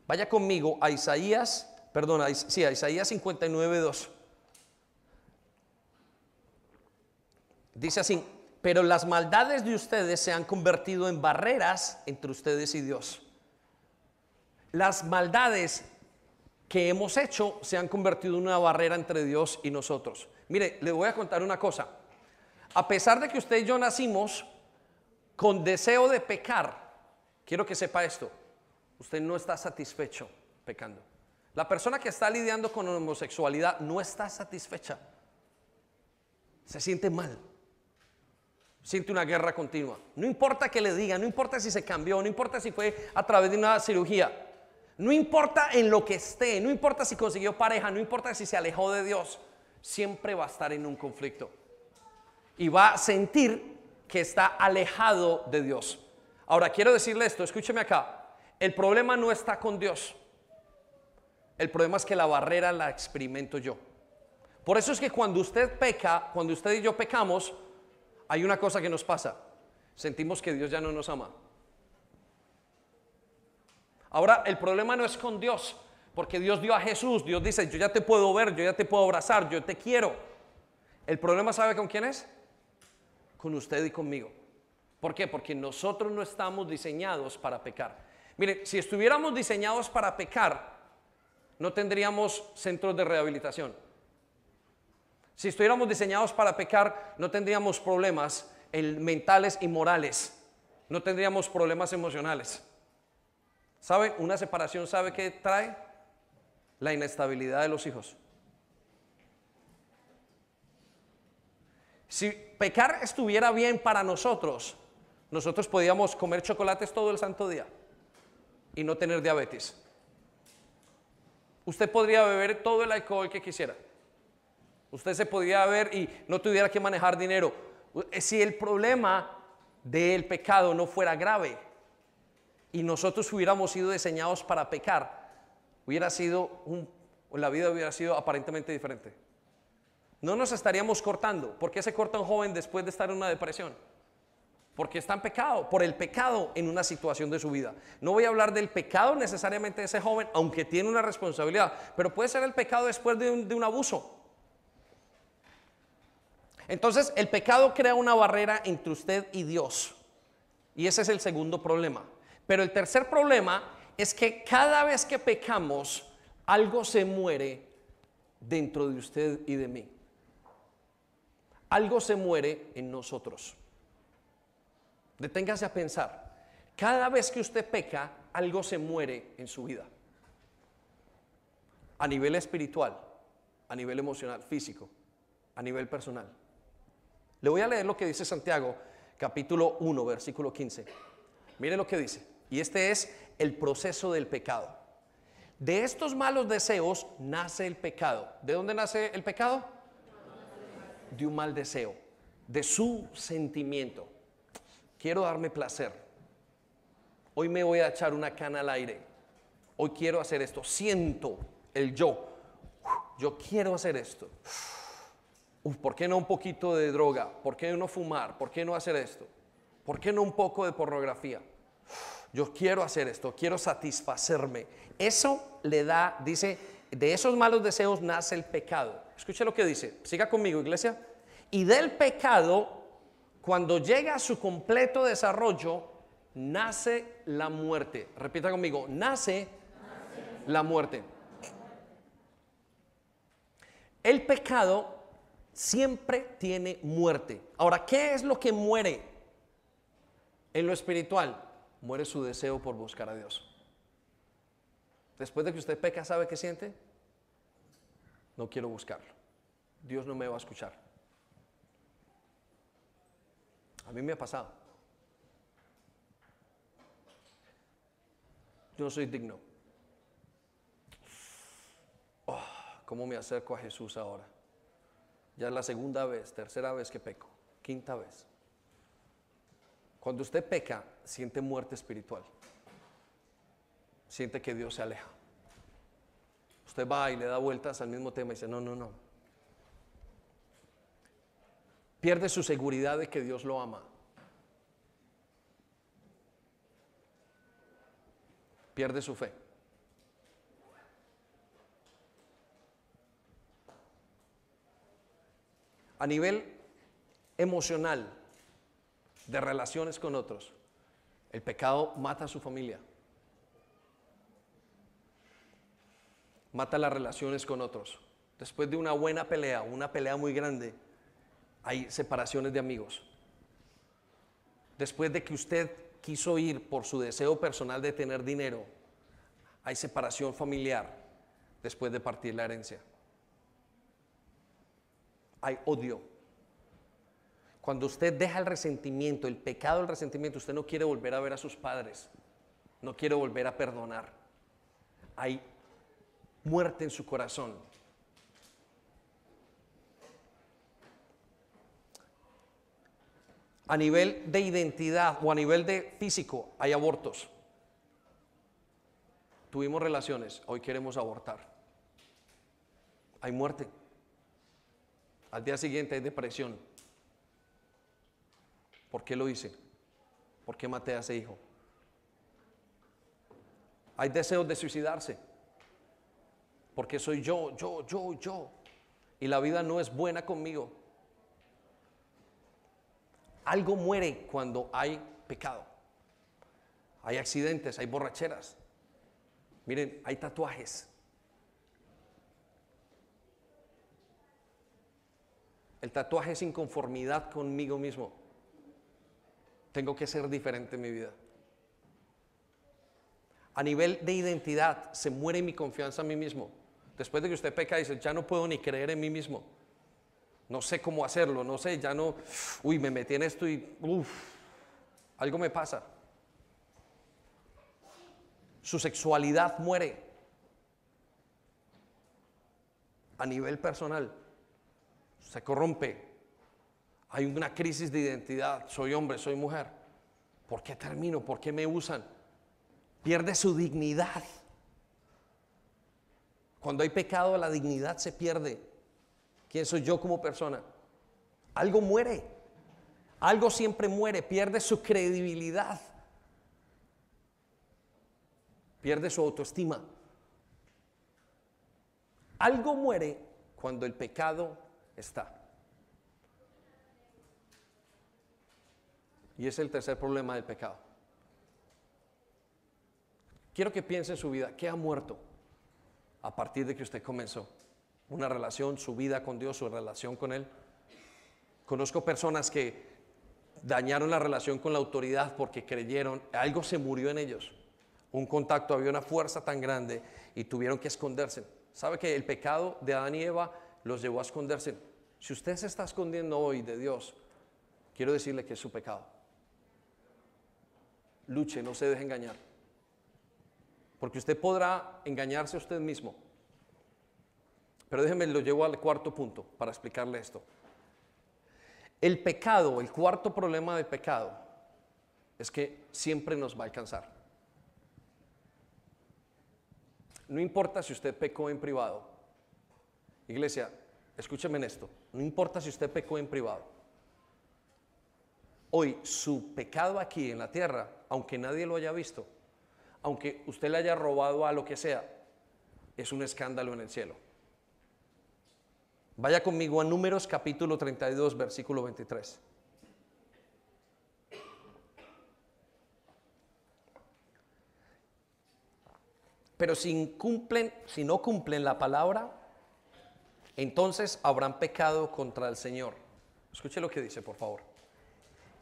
Vaya conmigo a Isaías 59:2. Dice así, pero las maldades de ustedes se han convertido en barreras entre ustedes y Dios. Las maldades que hemos hecho se han convertido en una barrera entre Dios y nosotros. Mire, le voy a contar una cosa. A pesar de que usted y yo nacimos con deseo de pecar, quiero que sepa esto: usted no está satisfecho pecando. La persona que está lidiando con homosexualidad no está satisfecha. Se siente mal. Siente una guerra continua. No importa que le digan, no importa si se cambió, no importa si fue a través de una cirugía, no importa en lo que esté, no importa si consiguió pareja, no importa si se alejó de Dios, siempre va a estar en un conflicto y va a sentir que está alejado de Dios. Ahora quiero decirle esto, escúcheme acá. El problema no está con Dios. El problema es que la barrera la experimento yo. Por eso es que cuando usted peca, cuando usted y yo pecamos, hay una cosa que nos pasa: sentimos que Dios ya no nos ama. Ahora, el problema no es con Dios, porque Dios dio a Jesús. Dios dice: yo ya te puedo ver, yo ya te puedo abrazar, yo te quiero. El problema, ¿sabe con quién es? Con usted y conmigo. ¿Por qué? Porque nosotros no estamos diseñados para pecar. Mire, si estuviéramos diseñados para pecar, no tendríamos centros de rehabilitación. Si estuviéramos diseñados para pecar, no tendríamos problemas mentales y morales. No tendríamos problemas emocionales. ¿Sabe? Una separación, ¿sabe qué trae? La inestabilidad de los hijos. Si pecar estuviera bien para nosotros, nosotros podíamos comer chocolates todo el santo día y no tener diabetes. Usted podría beber todo el alcohol que quisiera. Usted se podría beber y no tuviera que manejar dinero. Si el problema del pecado no fuera grave y nosotros hubiéramos sido diseñados para pecar, la vida hubiera sido aparentemente diferente. No nos estaríamos cortando. ¿Por qué se corta un joven después de estar en una depresión? Porque está en pecado, por el pecado en una situación de su vida. No voy a hablar del pecado necesariamente de ese joven, aunque tiene una responsabilidad, pero puede ser el pecado después de un abuso. Entonces, el pecado crea una barrera entre usted y Dios. Y ese es el segundo problema. Pero el tercer problema es que cada vez que pecamos, algo se muere dentro de usted y de mí. Algo se muere en nosotros. Deténgase a pensar. Cada vez que usted peca, algo se muere en su vida. A nivel espiritual, a nivel emocional, físico, a nivel personal. Le voy a leer lo que dice Santiago, capítulo 1, versículo 15. Mire lo que dice. Y este es el proceso del pecado. De estos malos deseos nace el pecado. ¿De dónde nace el pecado? De un mal deseo, de su sentimiento. Quiero darme placer. Hoy me voy a echar una cana al aire. Hoy quiero hacer esto. Siento el yo. Yo quiero hacer esto. ¿Por qué no un poquito de droga? ¿Por qué no fumar? ¿Por qué no hacer esto? ¿Por qué no un poco de pornografía? Yo quiero hacer esto, quiero satisfacerme. Eso le da, dice, de esos malos deseos nace el pecado. Escuche lo que dice, siga conmigo, iglesia. Y del pecado, cuando llega a su completo desarrollo, nace la muerte. Repita conmigo, nace la muerte. El pecado siempre tiene muerte. Ahora, ¿qué es lo que muere en lo espiritual? Muere su deseo por buscar a Dios. Después de que usted peca, ¿sabe qué siente? No quiero buscarlo. Dios no me va a escuchar. A mí me ha pasado. Yo no soy digno. ¿Cómo me acerco a Jesús ahora? Ya es la segunda vez, tercera vez que peco, quinta vez. Cuando usted peca, siente muerte espiritual. Siente que Dios se aleja. Usted va y le da vueltas al mismo tema y dice, no. Pierde su seguridad de que Dios lo ama. Pierde su fe. A nivel emocional, de relaciones con otros, el pecado mata a su familia. mata las relaciones con otros. Después de una buena pelea, una pelea muy grande, hay separaciones de amigos. Después de que usted quiso ir por su deseo personal de tener dinero, hay separación familiar después de partir la herencia. Hay odio. Cuando usted deja el resentimiento, el pecado del resentimiento, usted no quiere volver a ver a sus padres, no quiere volver a perdonar. Hay muerte en su corazón. A nivel de identidad o a nivel de físico, hay abortos. Tuvimos relaciones, hoy queremos abortar. Hay muerte. Al día siguiente hay depresión. ¿Por qué lo hice? ¿Por qué maté a ese hijo? Hay deseos de suicidarse. Porque soy yo. Y la vida no es buena conmigo. Algo muere cuando hay pecado. Hay accidentes, hay borracheras. Miren, hay tatuajes. El tatuaje es inconformidad conmigo mismo. Tengo que ser diferente en mi vida. A nivel de identidad, se muere mi confianza en mí mismo. Después de que usted peca, dice, ya no puedo ni creer en mí mismo. No sé cómo hacerlo, no sé, ya no, me metí en esto y, algo me pasa. Su sexualidad muere. A nivel personal, se corrompe. Hay una crisis de identidad, soy hombre, soy mujer. ¿Por qué termino? ¿Por qué me usan? Pierde su dignidad. Cuando hay pecado, la dignidad se pierde. ¿Quién soy yo como persona? Algo muere. Algo siempre muere. Pierde su credibilidad. Pierde su autoestima. Algo muere cuando el pecado está. Y es el tercer problema del pecado. Quiero que piense en su vida. ¿Qué ha muerto a partir de que usted comenzó una relación, su vida con Dios, su relación con Él? Conozco personas que dañaron la relación con la autoridad porque creyeron, algo se murió en ellos. Un contacto, había una fuerza tan grande y tuvieron que esconderse. ¿Sabe que el pecado de Adán y Eva los llevó a esconderse? Si usted se está escondiendo hoy de Dios, quiero decirle que es su pecado. Luche, no se deje engañar. Porque usted podrá engañarse a usted mismo. Pero déjeme, lo llevo al cuarto punto para explicarle esto. El pecado, el cuarto problema del pecado, es que siempre nos va a alcanzar. No importa si usted pecó en privado. Iglesia, escúcheme en esto. No importa si usted pecó en privado. Hoy, su pecado aquí en la tierra, aunque nadie lo haya visto, aunque usted le haya robado a lo que sea, es un escándalo en el cielo. Vaya conmigo a Números capítulo 32, versículo 23. Pero si no cumplen la palabra, entonces habrán pecado contra el Señor. Escuche lo que dice, por favor.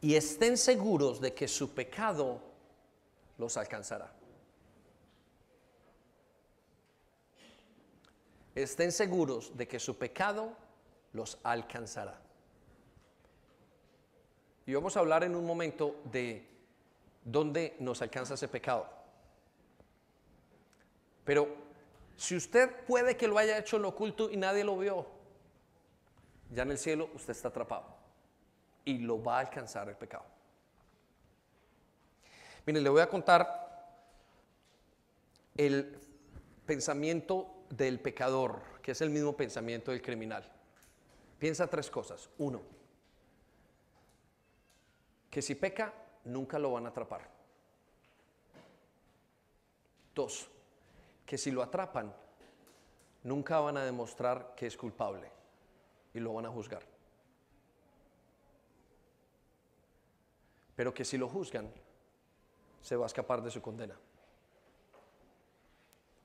Y estén seguros de que su pecado los alcanzará. Estén seguros de que su pecado los alcanzará. Y vamos a hablar en un momento de dónde nos alcanza ese pecado. Pero si usted puede que lo haya hecho en lo oculto y nadie lo vio, ya en el cielo usted está atrapado y lo va a alcanzar el pecado. Miren, le voy a contar el pensamiento del pecador, que es el mismo pensamiento del criminal. Piensa tres cosas. Uno, que si peca, nunca lo van a atrapar. Dos, que si lo atrapan, nunca van a demostrar que es culpable y lo van a juzgar. Pero que si lo juzgan, se va a escapar de su condena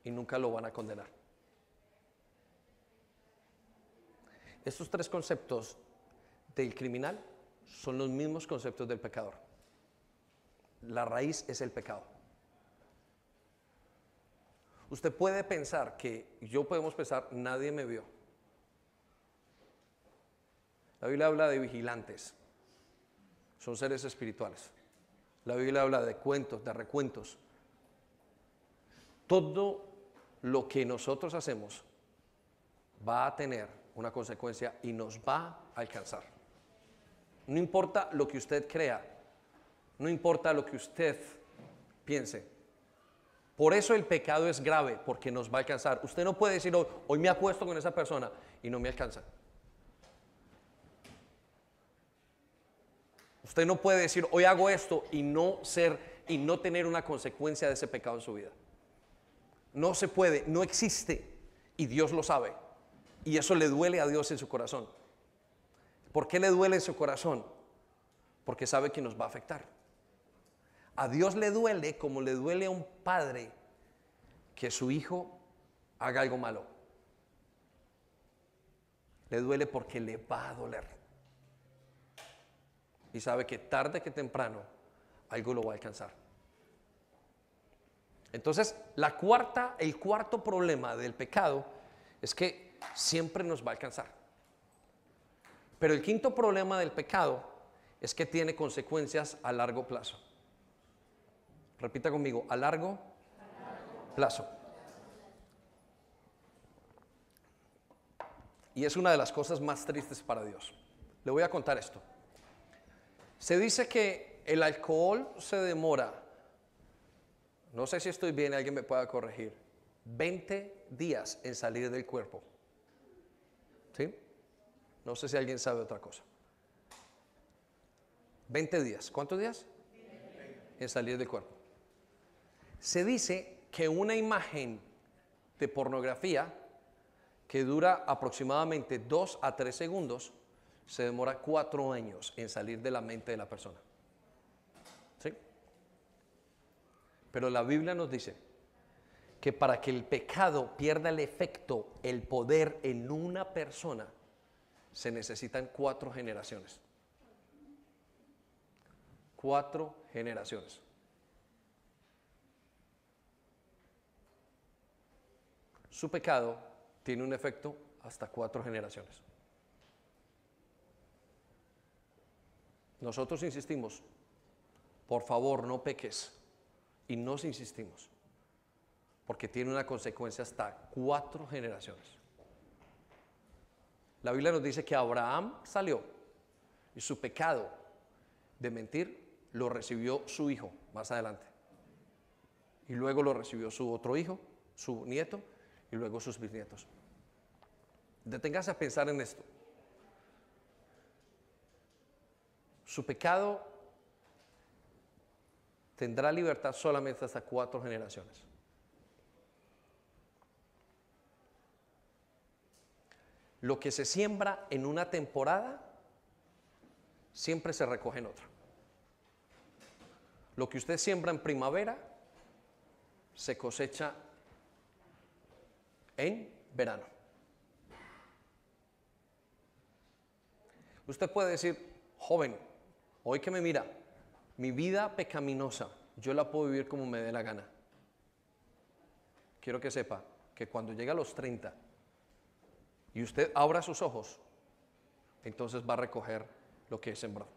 y nunca lo van a condenar. Estos tres conceptos del criminal son los mismos conceptos del pecador. La raíz es el pecado. Usted puede pensar podemos pensar, nadie me vio. La Biblia habla de vigilantes, son seres espirituales. La Biblia habla de cuentos, de recuentos. Todo lo que nosotros hacemos va a tener una consecuencia y nos va a alcanzar. No importa lo que usted crea, no importa lo que usted piense. Por eso el pecado es grave, porque nos va a alcanzar. Usted no puede decir, hoy me acuesto con esa persona y no me alcanza. Usted no puede decir, hoy hago esto y no tener una consecuencia de ese pecado en su vida. No se puede, no existe, y Dios lo sabe. Y eso le duele a Dios en su corazón. ¿Por qué le duele en su corazón? Porque sabe que nos va a afectar. A Dios le duele como le duele a un padre que su hijo haga algo malo. Le duele porque le va a doler. Y sabe que tarde que temprano algo lo va a alcanzar. Entonces, el cuarto problema del pecado es que siempre nos va a alcanzar. Pero el quinto problema del pecado es que tiene consecuencias a largo plazo. Repita conmigo, a largo plazo. Y es una de las cosas más tristes para Dios. Le voy a contar esto. Se dice que el alcohol se demora, no sé si estoy bien, alguien me pueda corregir, 20 días en salir del cuerpo. ¿Sí? No sé si alguien sabe otra cosa. 20 días. ¿Cuántos días? 20. En salir del cuerpo. Se dice que una imagen de pornografía que dura aproximadamente 2 a 3 segundos se demora 4 años en salir de la mente de la persona. ¿Sí? Pero la Biblia nos dice que para que el pecado pierda el efecto, el poder en una persona, se necesitan 4 generaciones. 4 generaciones. Su pecado tiene un efecto hasta 4 generaciones. Nosotros insistimos, por favor no peques, y nos insistimos, porque tiene una consecuencia hasta 4 generaciones. La Biblia nos dice que Abraham salió y su pecado de mentir lo recibió su hijo más adelante. Y luego lo recibió su otro hijo, su nieto, y luego sus bisnietos. Deténgase a pensar en esto. Su pecado tendrá libertad solamente hasta 4 generaciones. Lo que se siembra en una temporada, siempre se recoge en otra. Lo que usted siembra en primavera, se cosecha en verano. Usted puede decir, joven, hoy que me mira, mi vida pecaminosa, yo la puedo vivir como me dé la gana. Quiero que sepa que cuando llega a los 30 y usted abra sus ojos, entonces va a recoger lo que sembró.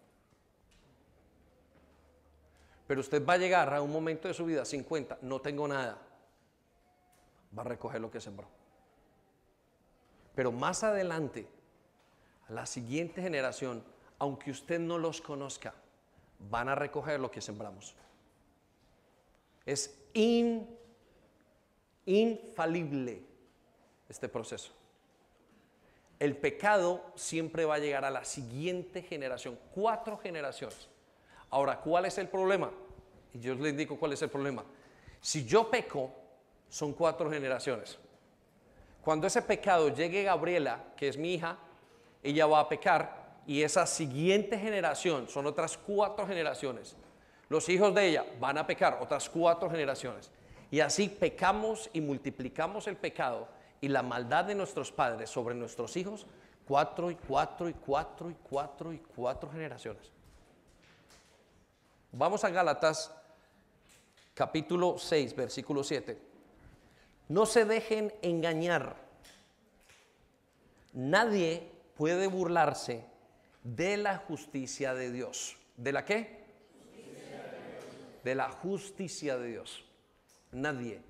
Pero usted va a llegar a un momento de su vida, 50, no tengo nada, va a recoger lo que sembró. Pero más adelante, a la siguiente generación, aunque usted no los conozca, van a recoger lo que sembramos. Es infalible este proceso. El pecado siempre va a llegar a la siguiente generación, 4 generaciones. Ahora, ¿cuál es el problema? Y yo les indico cuál es el problema. Si yo peco, son 4 generaciones. Cuando ese pecado llegue a Gabriela, que es mi hija, ella va a pecar y esa siguiente generación son otras 4 generaciones. Los hijos de ella van a pecar, otras 4 generaciones. Y así pecamos y multiplicamos el pecado y la maldad de nuestros padres sobre nuestros hijos 4 y 4 y 4 y 4 y 4 generaciones. Vamos a Gálatas capítulo 6, versículo 7. No se dejen engañar. Nadie puede burlarse de la justicia de Dios. ¿De la qué? De la justicia de Dios. Nadie.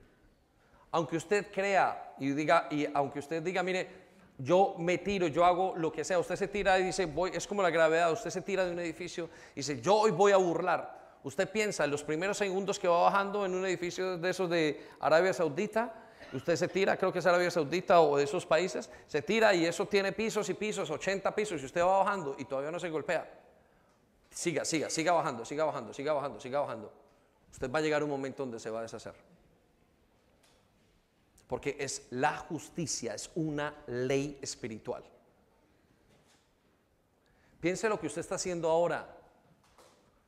Aunque usted crea y diga, y aunque usted diga, mire, yo me tiro, yo hago lo que sea, usted se tira y dice, voy, es como la gravedad, usted se tira de un edificio y dice, yo hoy voy a burlar. Usted piensa en los primeros segundos que va bajando en un edificio de esos de Arabia Saudita, usted se tira, creo que es Arabia Saudita o de esos países, se tira y eso tiene pisos y pisos, 80 pisos, y usted va bajando y todavía no se golpea. Siga bajando, siga bajando, siga bajando, siga bajando. Usted va a llegar a un momento donde se va a deshacer. Porque es la justicia, es una ley espiritual. Piense lo que usted está haciendo ahora,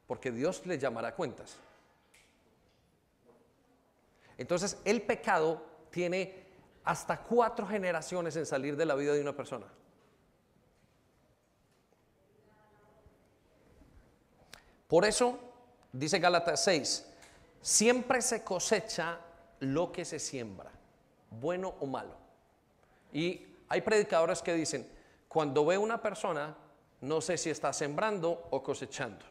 porque Dios le llamará a cuentas. Entonces, el pecado tiene hasta 4 generaciones en salir de la vida de una persona. Por eso, dice Gálatas 6, siempre se cosecha lo que se siembra, bueno o malo. Y hay predicadores que dicen, cuando ve una persona, no sé si está sembrando o cosechando.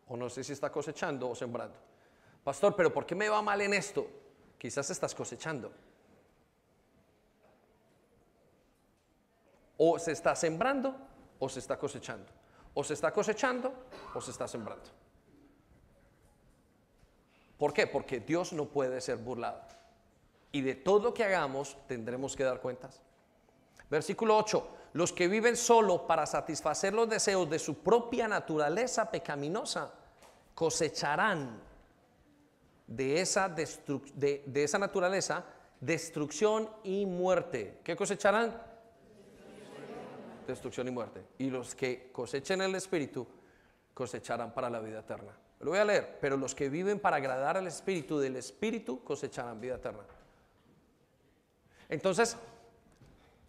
O no sé si está cosechando o sembrando. Pastor, pero ¿por qué me va mal en esto? Quizás estás cosechando. O se está sembrando o se está cosechando. O se está cosechando o se está sembrando. ¿Por qué? Porque Dios no puede ser burlado. Y de todo lo que hagamos tendremos que dar cuentas. Versículo 8. Los que viven solo para satisfacer los deseos de su propia naturaleza pecaminosa cosecharán de esa naturaleza destrucción y muerte. ¿Qué cosecharán? Destrucción y muerte. Y los que cosechen el Espíritu cosecharán para la vida eterna. Lo voy a leer. Pero los que viven para agradar al Espíritu, del Espíritu cosecharán vida eterna. Entonces,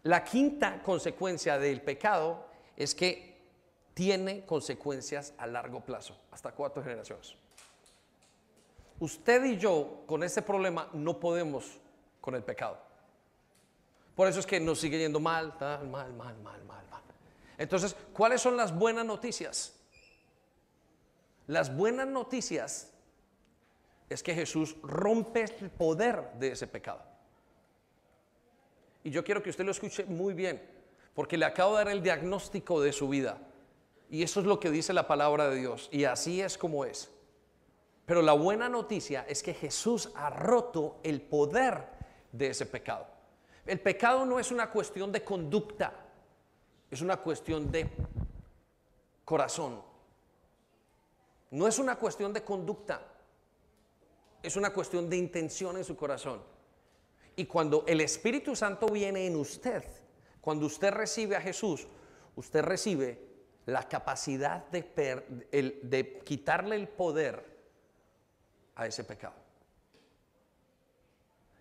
la quinta consecuencia del pecado es que tiene consecuencias a largo plazo, hasta 4 generaciones. Usted y yo con este problema no podemos con el pecado. Por eso es que nos sigue yendo mal. Entonces, ¿cuáles son las buenas noticias? Las buenas noticias es que Jesús rompe el poder de ese pecado. Y yo quiero que usted lo escuche muy bien, porque le acabo de dar el diagnóstico de su vida. Y eso es lo que dice la palabra de Dios. Y así es como es. Pero la buena noticia es que Jesús ha roto el poder de ese pecado. El pecado no es una cuestión de conducta, es una cuestión de corazón. No es una cuestión de conducta, es una cuestión de intención en su corazón. Y cuando el Espíritu Santo viene en usted, cuando usted recibe a Jesús, usted recibe la capacidad de quitarle el poder a ese pecado.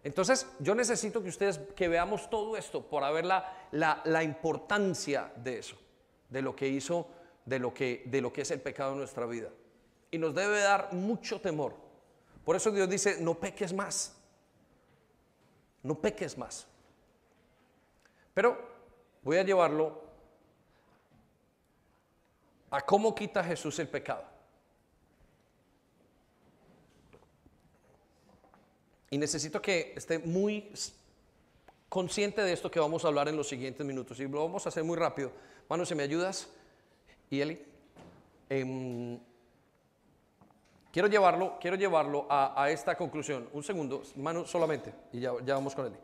Entonces, yo necesito que ustedes, que veamos todo esto para ver la importancia de eso, de lo que hizo, de lo que es el pecado en nuestra vida. Y nos debe dar mucho temor. Por eso Dios dice, no peques más. No peques más. Pero voy a llevarlo a cómo quita Jesús el pecado. Y necesito que esté muy consciente de esto que vamos a hablar en los siguientes minutos. Y lo vamos a hacer muy rápido. Manu, ¿si me ayudas? Y Eli. Quiero llevarlo a esta conclusión. Un segundo, Manu, solamente. Y ya vamos con Eli.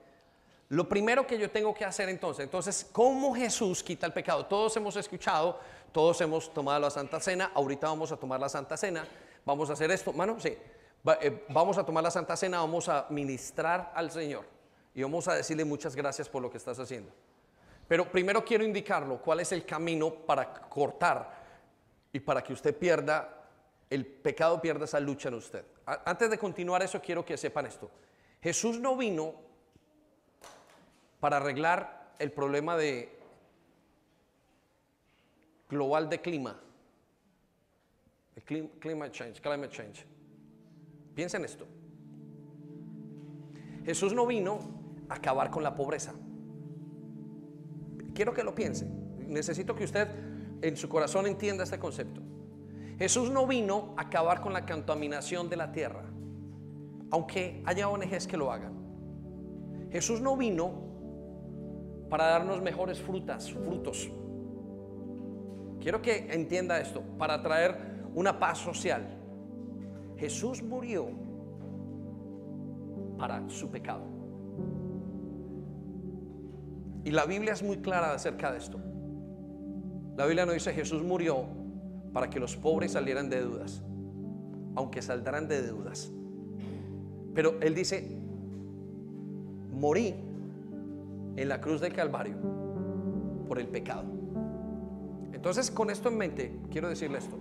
Lo primero que yo tengo que hacer entonces, ¿cómo Jesús quita el pecado? Todos hemos escuchado, todos hemos tomado la Santa Cena. Ahorita vamos a tomar la Santa Cena. Vamos a hacer esto, Manu, sí. Vamos a tomar la Santa Cena, vamos a ministrar al Señor y vamos a decirle muchas gracias por lo que estás haciendo. Pero primero quiero indicarlo, cuál es el camino para cortar y para que usted el pecado pierda esa lucha en usted. Antes de continuar eso, quiero que sepan esto. Jesús no vino para arreglar el problema de global de clima. El climate change. Piensa en esto. Jesús no vino a acabar con la pobreza. Quiero que lo piense. Necesito que usted en su corazón entienda este concepto. Jesús no vino a acabar con la contaminación de la tierra, aunque haya ONGs que lo hagan. Jesús no vino para darnos mejores frutos. Quiero que entienda esto, para traer una paz social. Jesús murió para su pecado. Y la Biblia es muy clara acerca de esto. La Biblia nos dice: Jesús murió para que los pobres salieran de deudas, aunque saldrán de deudas. Pero Él dice: morí en la cruz del Calvario por el pecado. Entonces, con esto en mente, quiero decirle esto: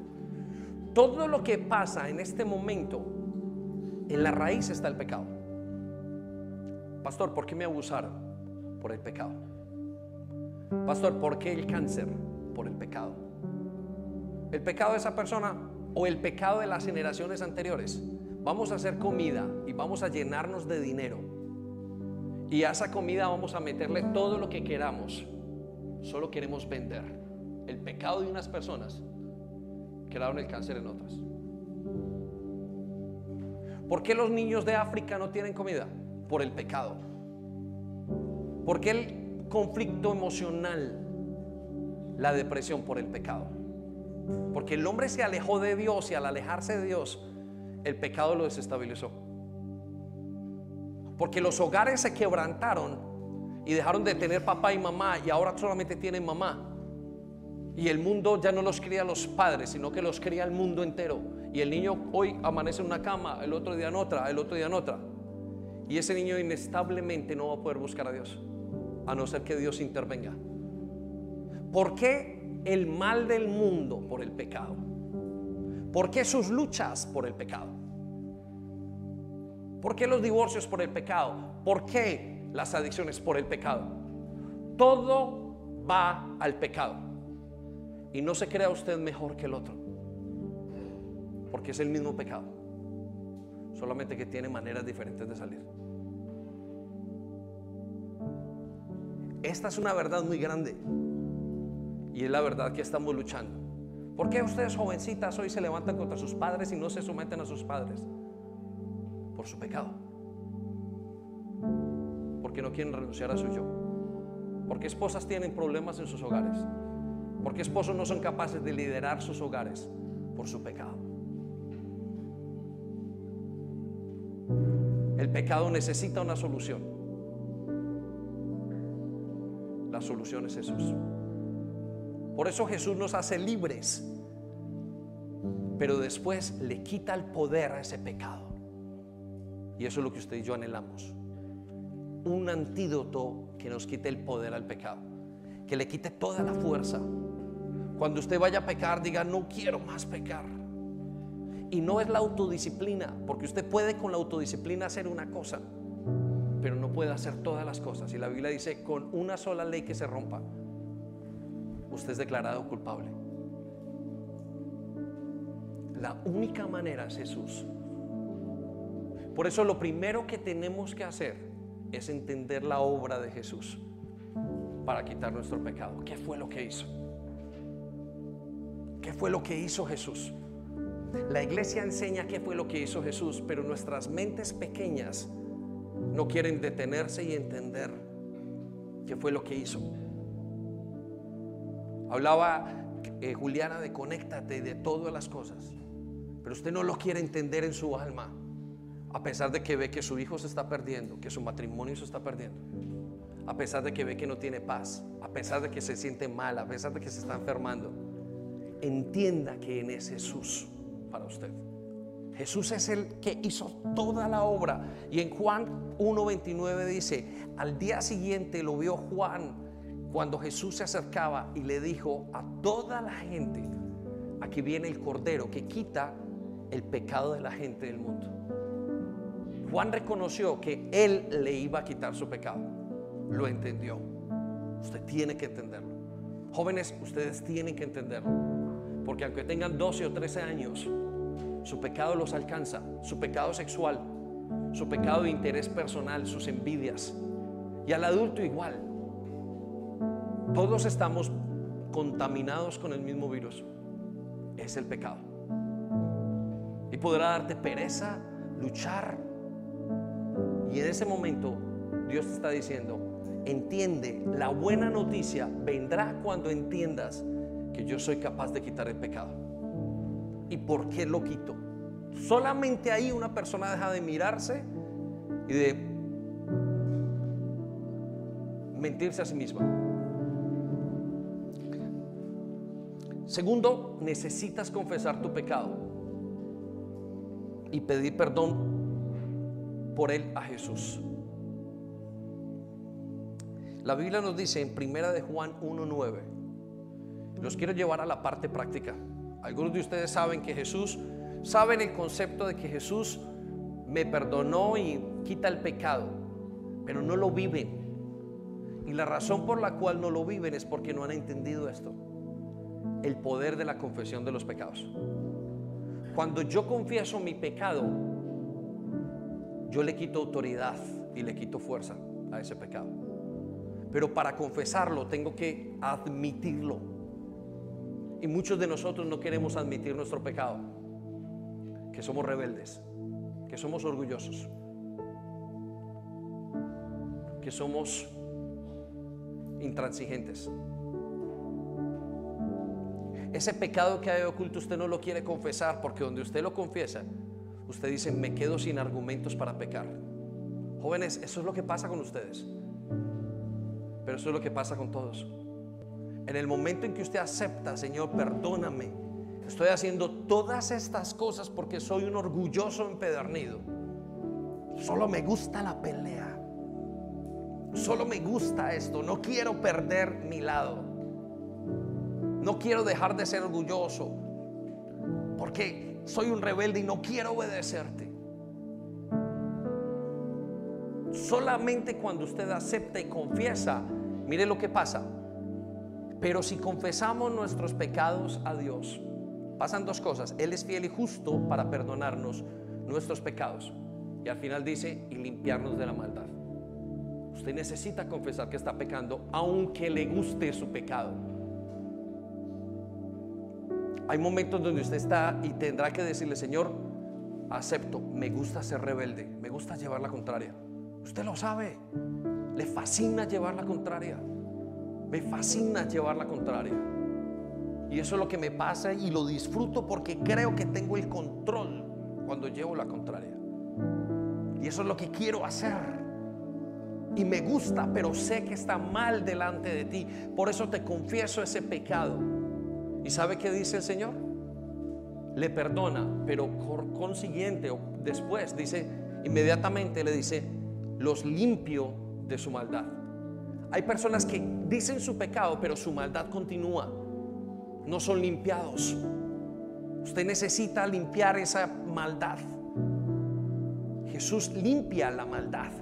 todo lo que pasa en este momento, en la raíz está el pecado. Pastor, ¿por qué me abusaron? Por el pecado. Pastor, ¿por qué el cáncer? Por el pecado. El pecado de esa persona o el pecado de las generaciones anteriores. Vamos a hacer comida y vamos a llenarnos de dinero, y a esa comida vamos a meterle todo lo que queramos. Solo queremos vender. El pecado de unas personas crearon el cáncer en otras. ¿Por qué los niños de África no tienen comida? Por el pecado. ¿Por qué el conflicto emocional, la depresión? Por el pecado. Porque el hombre se alejó de Dios, y al alejarse de Dios, el pecado lo desestabilizó. Porque los hogares se quebrantaron y dejaron de tener papá y mamá, y ahora solamente tienen mamá. Y el mundo ya no los cría a los padres, sino que los cría el mundo entero. Y el niño hoy amanece en una cama, el otro día en otra, el otro día en otra. Y ese niño inestablemente no va a poder buscar a Dios, a no ser que Dios intervenga. ¿Por qué el mal del mundo? Por el pecado. ¿Por qué sus luchas? Por el pecado. ¿Por qué los divorcios? Por el pecado. ¿Por qué las adicciones? Por el pecado. Todo va al pecado. Y no se crea usted mejor que el otro, porque es el mismo pecado, solamente que tiene maneras diferentes de salir. Esta es una verdad muy grande, y es la verdad que estamos luchando. ¿Por qué ustedes, jovencitas, hoy se levantan contra sus padres y no se someten a sus padres? Por su pecado. Porque no quieren renunciar a su yo. Porque esposas tienen problemas en sus hogares. Porque esposos no son capaces de liderar sus hogares. Por su pecado. El pecado necesita una solución. La solución es Jesús. Por eso Jesús nos hace libres, pero después le quita el poder a ese pecado. Y eso es lo que usted y yo anhelamos: un antídoto que nos quite el poder al pecado, que le quite toda la fuerza. Cuando usted vaya a pecar, diga: no quiero más pecar. Y no es la autodisciplina, porque usted puede con la autodisciplina hacer una cosa, pero no puede hacer todas las cosas. Y la Biblia dice: con una sola ley que se rompa, usted es declarado culpable. La única manera es Jesús. Por eso lo primero que tenemos que hacer es entender la obra de Jesús para quitar nuestro pecado. ¿Qué fue lo que hizo? ¿Qué fue lo que hizo Jesús? La iglesia enseña qué fue lo que hizo Jesús, pero nuestras mentes pequeñas no quieren detenerse y entender qué fue lo que hizo. Hablaba Juliana de conéctate, de todas las cosas, pero usted no lo quiere entender en su alma, a pesar de que ve que su hijo se está perdiendo, que su matrimonio se está perdiendo, a pesar de que ve que no tiene paz, a pesar de que se siente mal, a pesar de que se está enfermando. Entienda quién es Jesús para usted. Jesús es el que hizo toda la obra. Y en Juan 1:29 dice: al día siguiente lo vio Juan cuando Jesús se acercaba y le dijo a toda la gente: aquí viene el Cordero que quita el pecado de la gente del mundo. Juan reconoció que él le iba a quitar su pecado. Lo entendió. Usted tiene que entenderlo. Jóvenes, ustedes tienen que entenderlo, porque aunque tengan 12 o 13 años, su pecado los alcanza, su pecado sexual, su pecado de interés personal, sus envidias. Y al adulto igual. Todos estamos contaminados con el mismo virus. Es el pecado. Y podrá darte pereza luchar. Y en ese momento Dios te está diciendo: entiende, la buena noticia vendrá cuando entiendas que yo soy capaz de quitar el pecado. ¿Y por qué lo quito? Solamente ahí una persona deja de mirarse y de mentirse a sí misma. Segundo, necesitas confesar tu pecado y pedir perdón por él a Jesús. La Biblia nos dice en 1 de Juan 1:9. Los quiero llevar a la parte práctica. Algunos de ustedes saben el concepto de que Jesús me perdonó y quita el pecado, pero no lo viven. Y la razón por la cual no lo viven es porque no han entendido esto: el poder de la confesión de los pecados. Cuando yo confieso mi pecado, yo le quito autoridad y le quito fuerza a ese pecado. Pero para confesarlo tengo que admitirlo. Y muchos de nosotros no queremos admitir nuestro pecado, que somos rebeldes, que somos orgullosos, que somos intransigentes. Ese pecado que hay oculto usted no lo quiere confesar, porque donde usted lo confiesa, usted dice: me quedo sin argumentos para pecar. Jóvenes, eso es lo que pasa con ustedes, pero eso es lo que pasa con todos. En el momento en que usted acepta: Señor, perdóname, estoy haciendo todas estas cosas porque soy un orgulloso empedernido, solo me gusta la pelea, solo me gusta esto, no quiero perder mi lado, no quiero dejar de ser orgulloso porque soy un rebelde y no quiero obedecerte. Solamente cuando usted acepta y confiesa, mire lo que pasa. Pero si confesamos nuestros pecados a Dios, pasan dos cosas: Él es fiel y justo para perdonarnos nuestros pecados, y al final dice: y limpiarnos de la maldad. Usted necesita confesar que está pecando, aunque le guste su pecado. Hay momentos donde usted está y tendrá que decirle: Señor, acepto, me gusta ser rebelde, me gusta llevar la contraria. Usted lo sabe, le fascina llevar la contraria, me fascina llevar la contraria. Y eso es lo que me pasa y lo disfruto porque creo que tengo el control cuando llevo la contraria. Y eso es lo que quiero hacer. Y me gusta, pero sé que está mal delante de ti. Por eso te confieso ese pecado. ¿Y sabe qué dice el Señor? Le perdona, pero por consiguiente, o después dice, inmediatamente le dice: los limpio de su maldad. Hay personas que dicen su pecado, pero su maldad continúa. No son limpiados. Usted necesita limpiar esa maldad. Jesús limpia la maldad.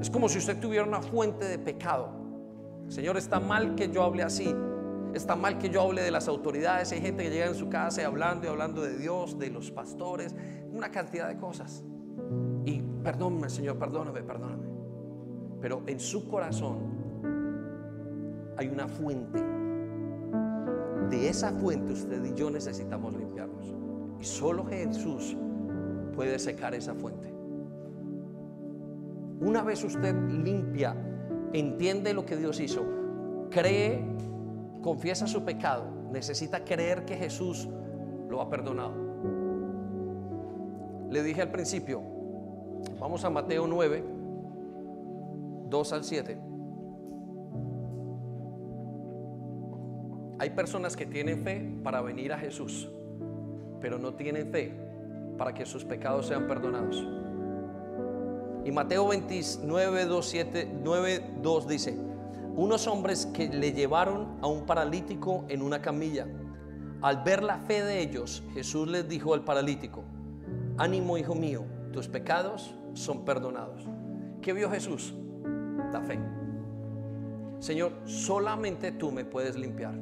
Es como si usted tuviera una fuente de pecado. Señor, está mal que yo hable así. Está mal que yo hable de las autoridades. Hay gente que llega en su casa y hablando de Dios, de los pastores, una cantidad de cosas. Y perdóname, Señor, perdóname. Pero en su corazón hay una fuente. De esa fuente usted y yo necesitamos limpiarnos. Y solo Jesús puede secar esa fuente. Una vez usted limpia, entiende lo que Dios hizo, cree, confiesa su pecado, necesita creer que Jesús lo ha perdonado. Le dije al principio, vamos a Mateo 9, 2 al 7. Hay personas que tienen fe para venir a Jesús, pero no tienen fe para que sus pecados sean perdonados. Y Mateo 29, 2 dice: unos hombres que le llevaron a un paralítico en una camilla. Al ver la fe de ellos, Jesús les dijo al paralítico: ánimo, hijo mío, tus pecados son perdonados. ¿Qué vio Jesús? La fe. Señor, solamente tú me puedes limpiar.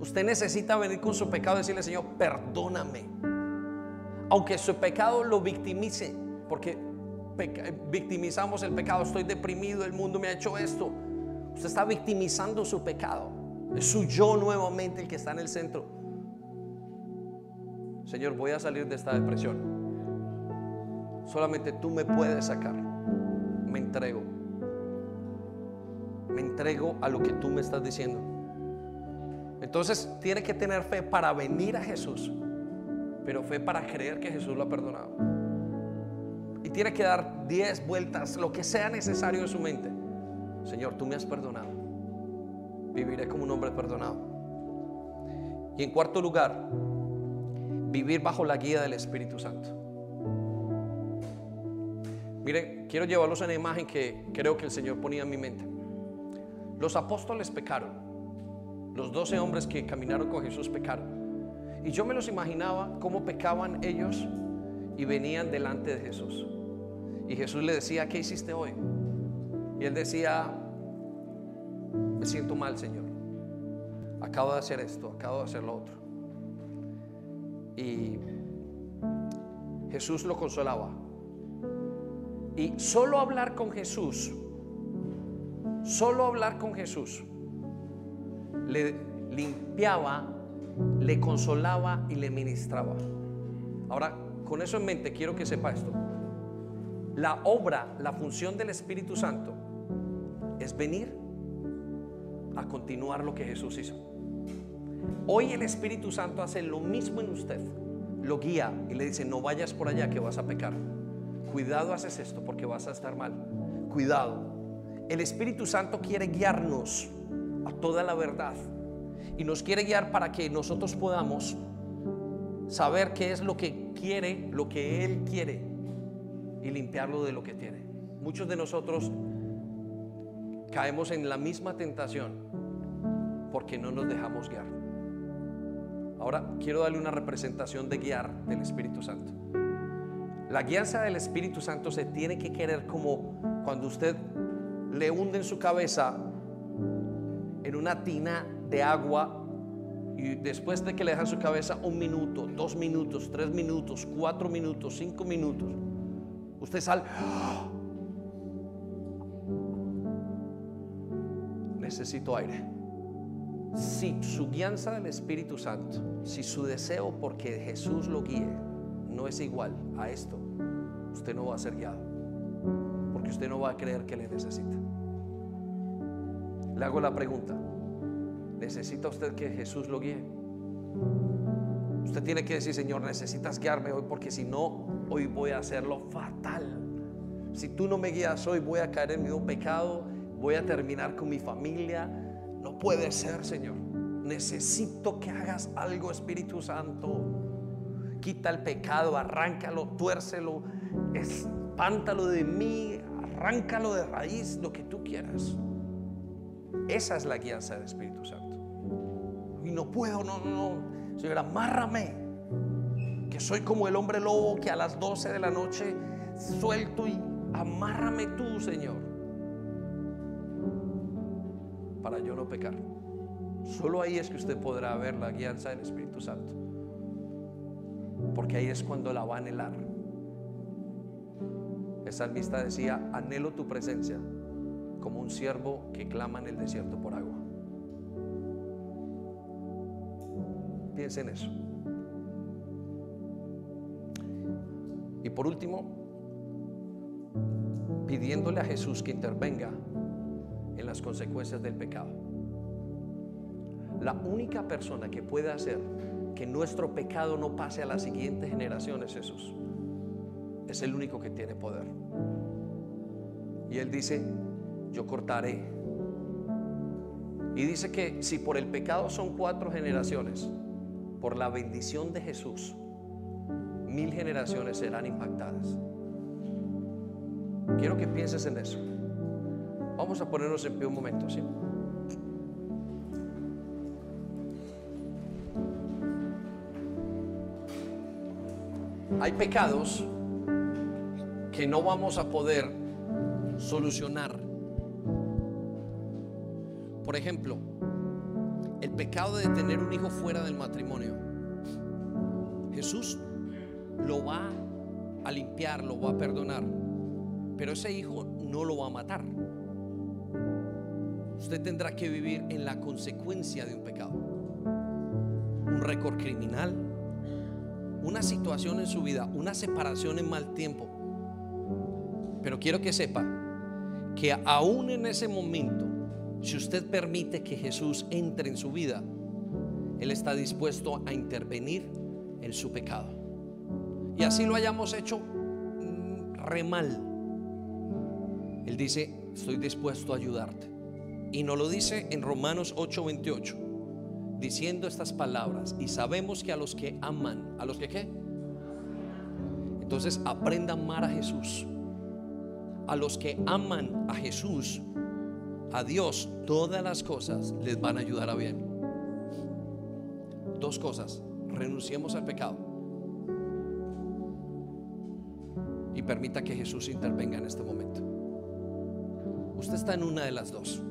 Usted necesita venir con su pecado y decirle: Señor, perdóname. Aunque su pecado lo victimice, porque victimizamos el pecado. Estoy deprimido, el mundo me ha hecho esto. Usted está victimizando su pecado. Es su yo nuevamente el que está en el centro. Señor, voy a salir de esta depresión. Solamente tú me puedes sacar. Me entrego. Me entrego a lo que tú me estás diciendo. Entonces tiene que tener fe para venir a Jesús, pero fe para creer que Jesús lo ha perdonado. Y tiene que dar 10 vueltas, lo que sea necesario en su mente. Señor, tú me has perdonado. Viviré como un hombre perdonado. Y en cuarto lugar, vivir bajo la guía del Espíritu Santo. Miren, quiero llevarlos a una imagen que creo que el Señor ponía en mi mente. Los apóstoles pecaron. Los 12 hombres que caminaron con Jesús pecaron. Y yo me los imaginaba cómo pecaban ellos y venían delante de Jesús. Y Jesús le decía: ¿qué hiciste hoy? Y él decía: me siento mal, Señor. Acabo de hacer esto, acabo de hacer lo otro. Y Jesús lo consolaba. Y solo hablar con Jesús le limpiaba, le consolaba y le ministraba. Ahora, con eso en mente, quiero que sepa esto. La obra, la función del Espíritu Santo es venir a continuar lo que Jesús hizo. Hoy el Espíritu Santo hace lo mismo en usted. Lo guía y le dice: no vayas por allá que vas a pecar. Cuidado, haces esto porque vas a estar mal. Cuidado. El Espíritu Santo quiere guiarnos a toda la verdad y nos quiere guiar para que nosotros podamos saber qué es lo que quiere, lo que Él quiere, y limpiarlo de lo que tiene. Muchos de nosotros caemos en la misma tentación porque no nos dejamos guiar. Ahora quiero darle una representación de guiar del Espíritu Santo. La guianza del Espíritu Santo se tiene que querer como cuando usted le hunde en su cabeza en una tina de agua, y después de que le deja en su cabeza 1 minuto, 2 minutos, 3 minutos, 4 minutos, 5 minutos, usted sale: necesito aire. Si su guianza del Espíritu Santo, si su deseo porque Jesús lo guíe no es igual a esto, usted no va a ser guiado, porque usted no va a creer que le necesita. Le hago la pregunta: ¿necesita usted que Jesús lo guíe? Usted tiene que decir: Señor, necesitas guiarme hoy, porque si no, hoy voy a hacerlo fatal. Si tú no me guías hoy, voy a caer en mi mismo pecado, voy a terminar con mi familia. No puede ser, Señor. Necesito que hagas algo, Espíritu Santo. Quita el pecado, arráncalo, tuércelo, espántalo de mí, arráncalo de raíz, lo que tú quieras. Esa es la guianza del Espíritu Santo. Y no puedo, no, Señor, amárrame, que soy como el hombre lobo que a las 12 de la noche suelto, y amárrame tú, Señor, para yo no pecar. Solo ahí es que usted podrá ver la guianza del Espíritu Santo, porque ahí es cuando la va a anhelar. El salmista decía: anhelo tu presencia como un siervo que clama en el desierto por agua. Piensa en eso. Y por último, pidiéndole a Jesús que intervenga en las consecuencias del pecado. La única persona que puede hacer que nuestro pecado no pase a la siguiente generación es Jesús. Es el único que tiene poder. Y Él dice: yo cortaré. Y dice que si por el pecado son 4 generaciones, por la bendición de Jesús 1000 generaciones serán impactadas. Quiero que pienses en eso. Vamos a ponernos en pie un momento, ¿sí? Hay pecados que no vamos a poder solucionar Por ejemplo, el pecado de tener un hijo fuera del matrimonio, Jesús lo va a limpiar, lo va a perdonar, pero ese hijo no lo va a matar. Usted tendrá que vivir en la consecuencia de un pecado, un récord criminal, una situación en su vida, una separación en mal tiempo. Pero quiero que sepa que aún en ese momento, si usted permite que Jesús entre en su vida, Él está dispuesto a intervenir en su pecado. Y así lo hayamos hecho re mal, Él dice: estoy dispuesto a ayudarte. Y nos lo dice en Romanos 8:28, diciendo estas palabras: y sabemos que a los que aman, ¿a los que qué? Entonces aprenda a amar a Jesús. A los que aman a Jesús, a Dios, todas las cosas les van a ayudar a bien. Dos cosas: renunciemos al pecado y permita que Jesús intervenga en este momento. Usted está en una de las dos.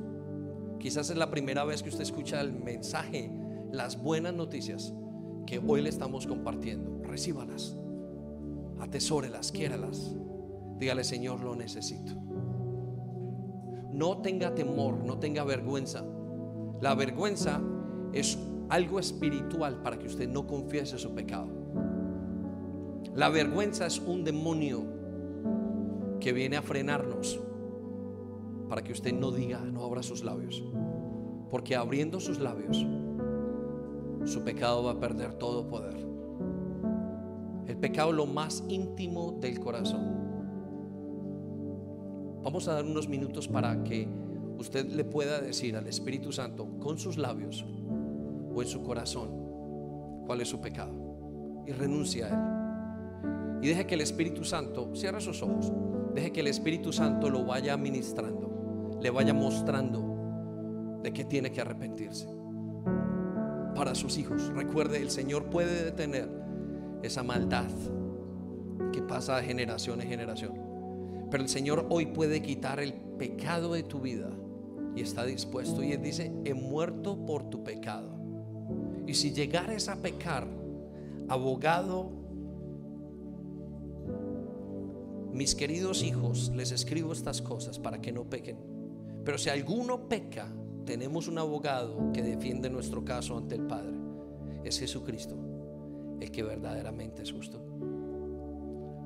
Quizás es la primera vez que usted escucha el mensaje, las buenas noticias que hoy le estamos compartiendo. Recíbalas, atesórelas, quiéralas. Dígale: Señor, lo necesito. No tenga temor, no tenga vergüenza. La vergüenza es algo espiritual para que usted no confiese su pecado. La vergüenza es un demonio que viene a frenarnos para que usted no diga, no abra sus labios, porque abriendo sus labios su pecado va a perder todo poder. El pecado es lo más íntimo del corazón. Vamos a dar unos minutos para que usted le pueda decir al Espíritu Santo con sus labios o en su corazón cuál es su pecado, y renuncia a él. Y deje que el Espíritu Santo, cierre sus ojos, deje que el Espíritu Santo lo vaya ministrando, le vaya mostrando de qué tiene que arrepentirse. Para sus hijos, recuerde, el Señor puede detener esa maldad que pasa de generación en generación. Pero el Señor hoy puede quitar el pecado de tu vida y está dispuesto. Y Él dice: he muerto por tu pecado. Y si llegares a pecar, abogado, mis queridos hijos, les escribo estas cosas para que no pequen. Pero si alguno peca, tenemos un abogado que defiende nuestro caso ante el Padre. Es Jesucristo, el que verdaderamente es justo.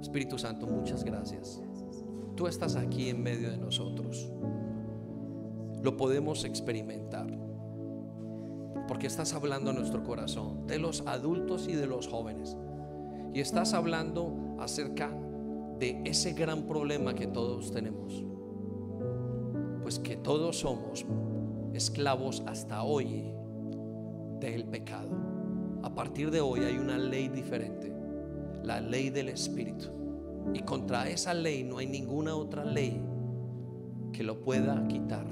Espíritu Santo, muchas gracias. Tú estás aquí en medio de nosotros. Lo podemos experimentar porque estás hablando a nuestro corazón, de los adultos y de los jóvenes, y estás hablando acerca de ese gran problema que todos tenemos, pues que todos somos esclavos hasta hoy del pecado. A partir de hoy hay una ley diferente, la ley del Espíritu. Y contra esa ley no hay ninguna otra ley que lo pueda quitar.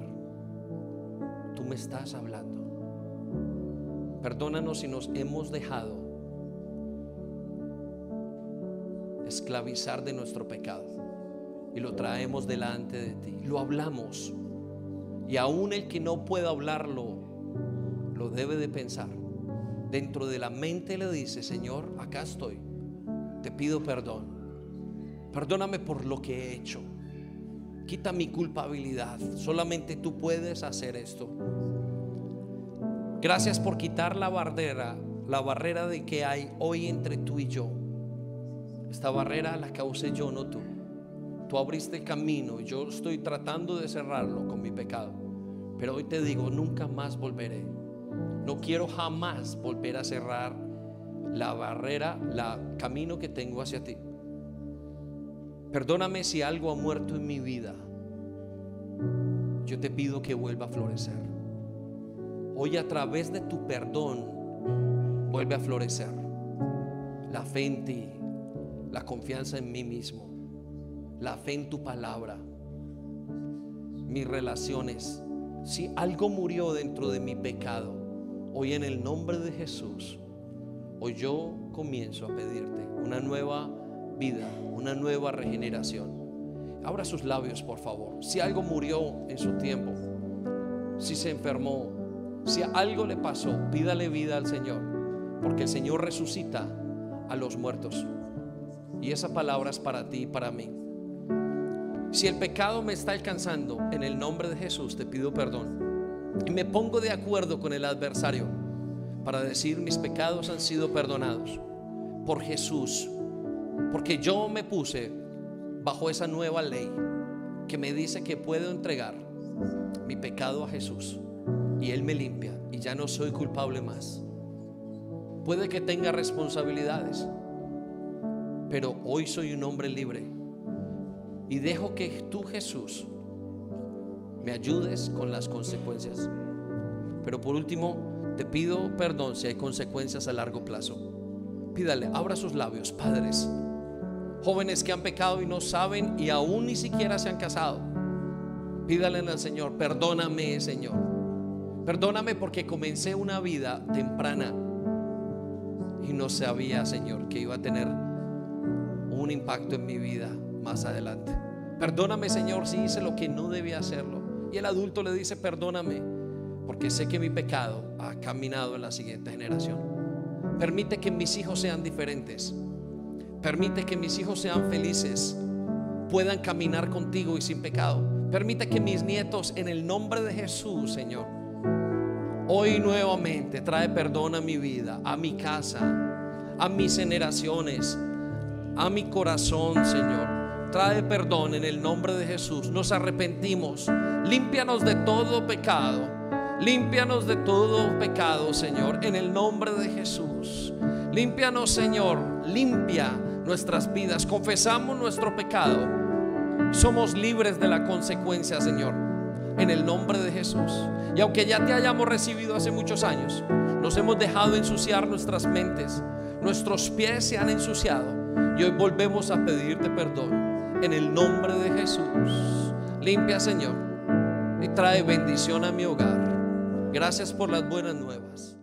Tú me estás hablando. Perdónanos si nos hemos dejado esclavizar de nuestro pecado y lo traemos delante de ti. Lo hablamos, y aún el que no pueda hablarlo lo debe de pensar. Dentro de la mente le dice: Señor, acá estoy, te pido perdón. Perdóname por lo que he hecho. Quita mi culpabilidad. Solamente tú puedes hacer esto. Gracias por quitar la barrera de que hay hoy entre tú y yo. Esta barrera la causé yo, no tú. Tú abriste el camino y yo estoy tratando de cerrarlo con mi pecado. Pero hoy te digo: nunca más volveré. No quiero jamás volver a cerrar la barrera, el camino que tengo hacia ti. Perdóname si algo ha muerto en mi vida. Yo te pido que vuelva a florecer. Hoy, a través de tu perdón, vuelve a florecer la fe en ti, la confianza en mí mismo, la fe en tu palabra, mis relaciones. Si algo murió dentro de mi pecado, hoy en el nombre de Jesús, hoy yo comienzo a pedirte una nueva vida, una nueva regeneración. Abra sus labios, por favor. Si algo murió en su tiempo, si se enfermó, si algo le pasó, pídale vida al Señor, porque el Señor resucita a los muertos. Y esa palabra es para ti y para mí. Si el pecado me está alcanzando, en el nombre de Jesús te pido perdón y me pongo de acuerdo con el adversario para decir: mis pecados han sido perdonados por Jesús, porque yo me puse bajo esa nueva ley que me dice que puedo entregar mi pecado a Jesús y Él me limpia y ya no soy culpable más. Puede que tenga responsabilidades, pero hoy soy un hombre libre y dejo que tú, Jesús, me ayudes con las consecuencias. Pero por último, te pido perdón si hay consecuencias a largo plazo. Pídale, abra sus labios. Padres, jóvenes que han pecado y no saben y aún ni siquiera se han casado, pídale al Señor: perdóname, Señor, perdóname porque comencé una vida temprana y no sabía, Señor, que iba a tener un impacto en mi vida más adelante. Perdóname, Señor, si hice lo que no debía hacerlo. Y el adulto le dice: perdóname porque sé que mi pecado ha caminado en la siguiente generación. Permite que mis hijos sean diferentes. Permite que mis hijos sean felices, puedan caminar contigo y sin pecado. Permite que mis nietos, en el nombre de Jesús, Señor, hoy nuevamente trae perdón a mi vida, a mi casa, a mis generaciones, a mi corazón, Señor. Trae perdón en el nombre de Jesús. Nos arrepentimos. Límpianos de todo pecado. Límpianos de todo pecado, Señor, en el nombre de Jesús. Límpianos, Señor. Limpia nuestras vidas. Confesamos nuestro pecado. Somos libres de la consecuencia, Señor, en el nombre de Jesús. Y aunque ya te hayamos recibido hace muchos años, nos hemos dejado ensuciar nuestras mentes. Nuestros pies se han ensuciado y hoy volvemos a pedirte perdón en el nombre de Jesús. Limpia, Señor, y trae bendición a mi hogar. Gracias por las buenas nuevas.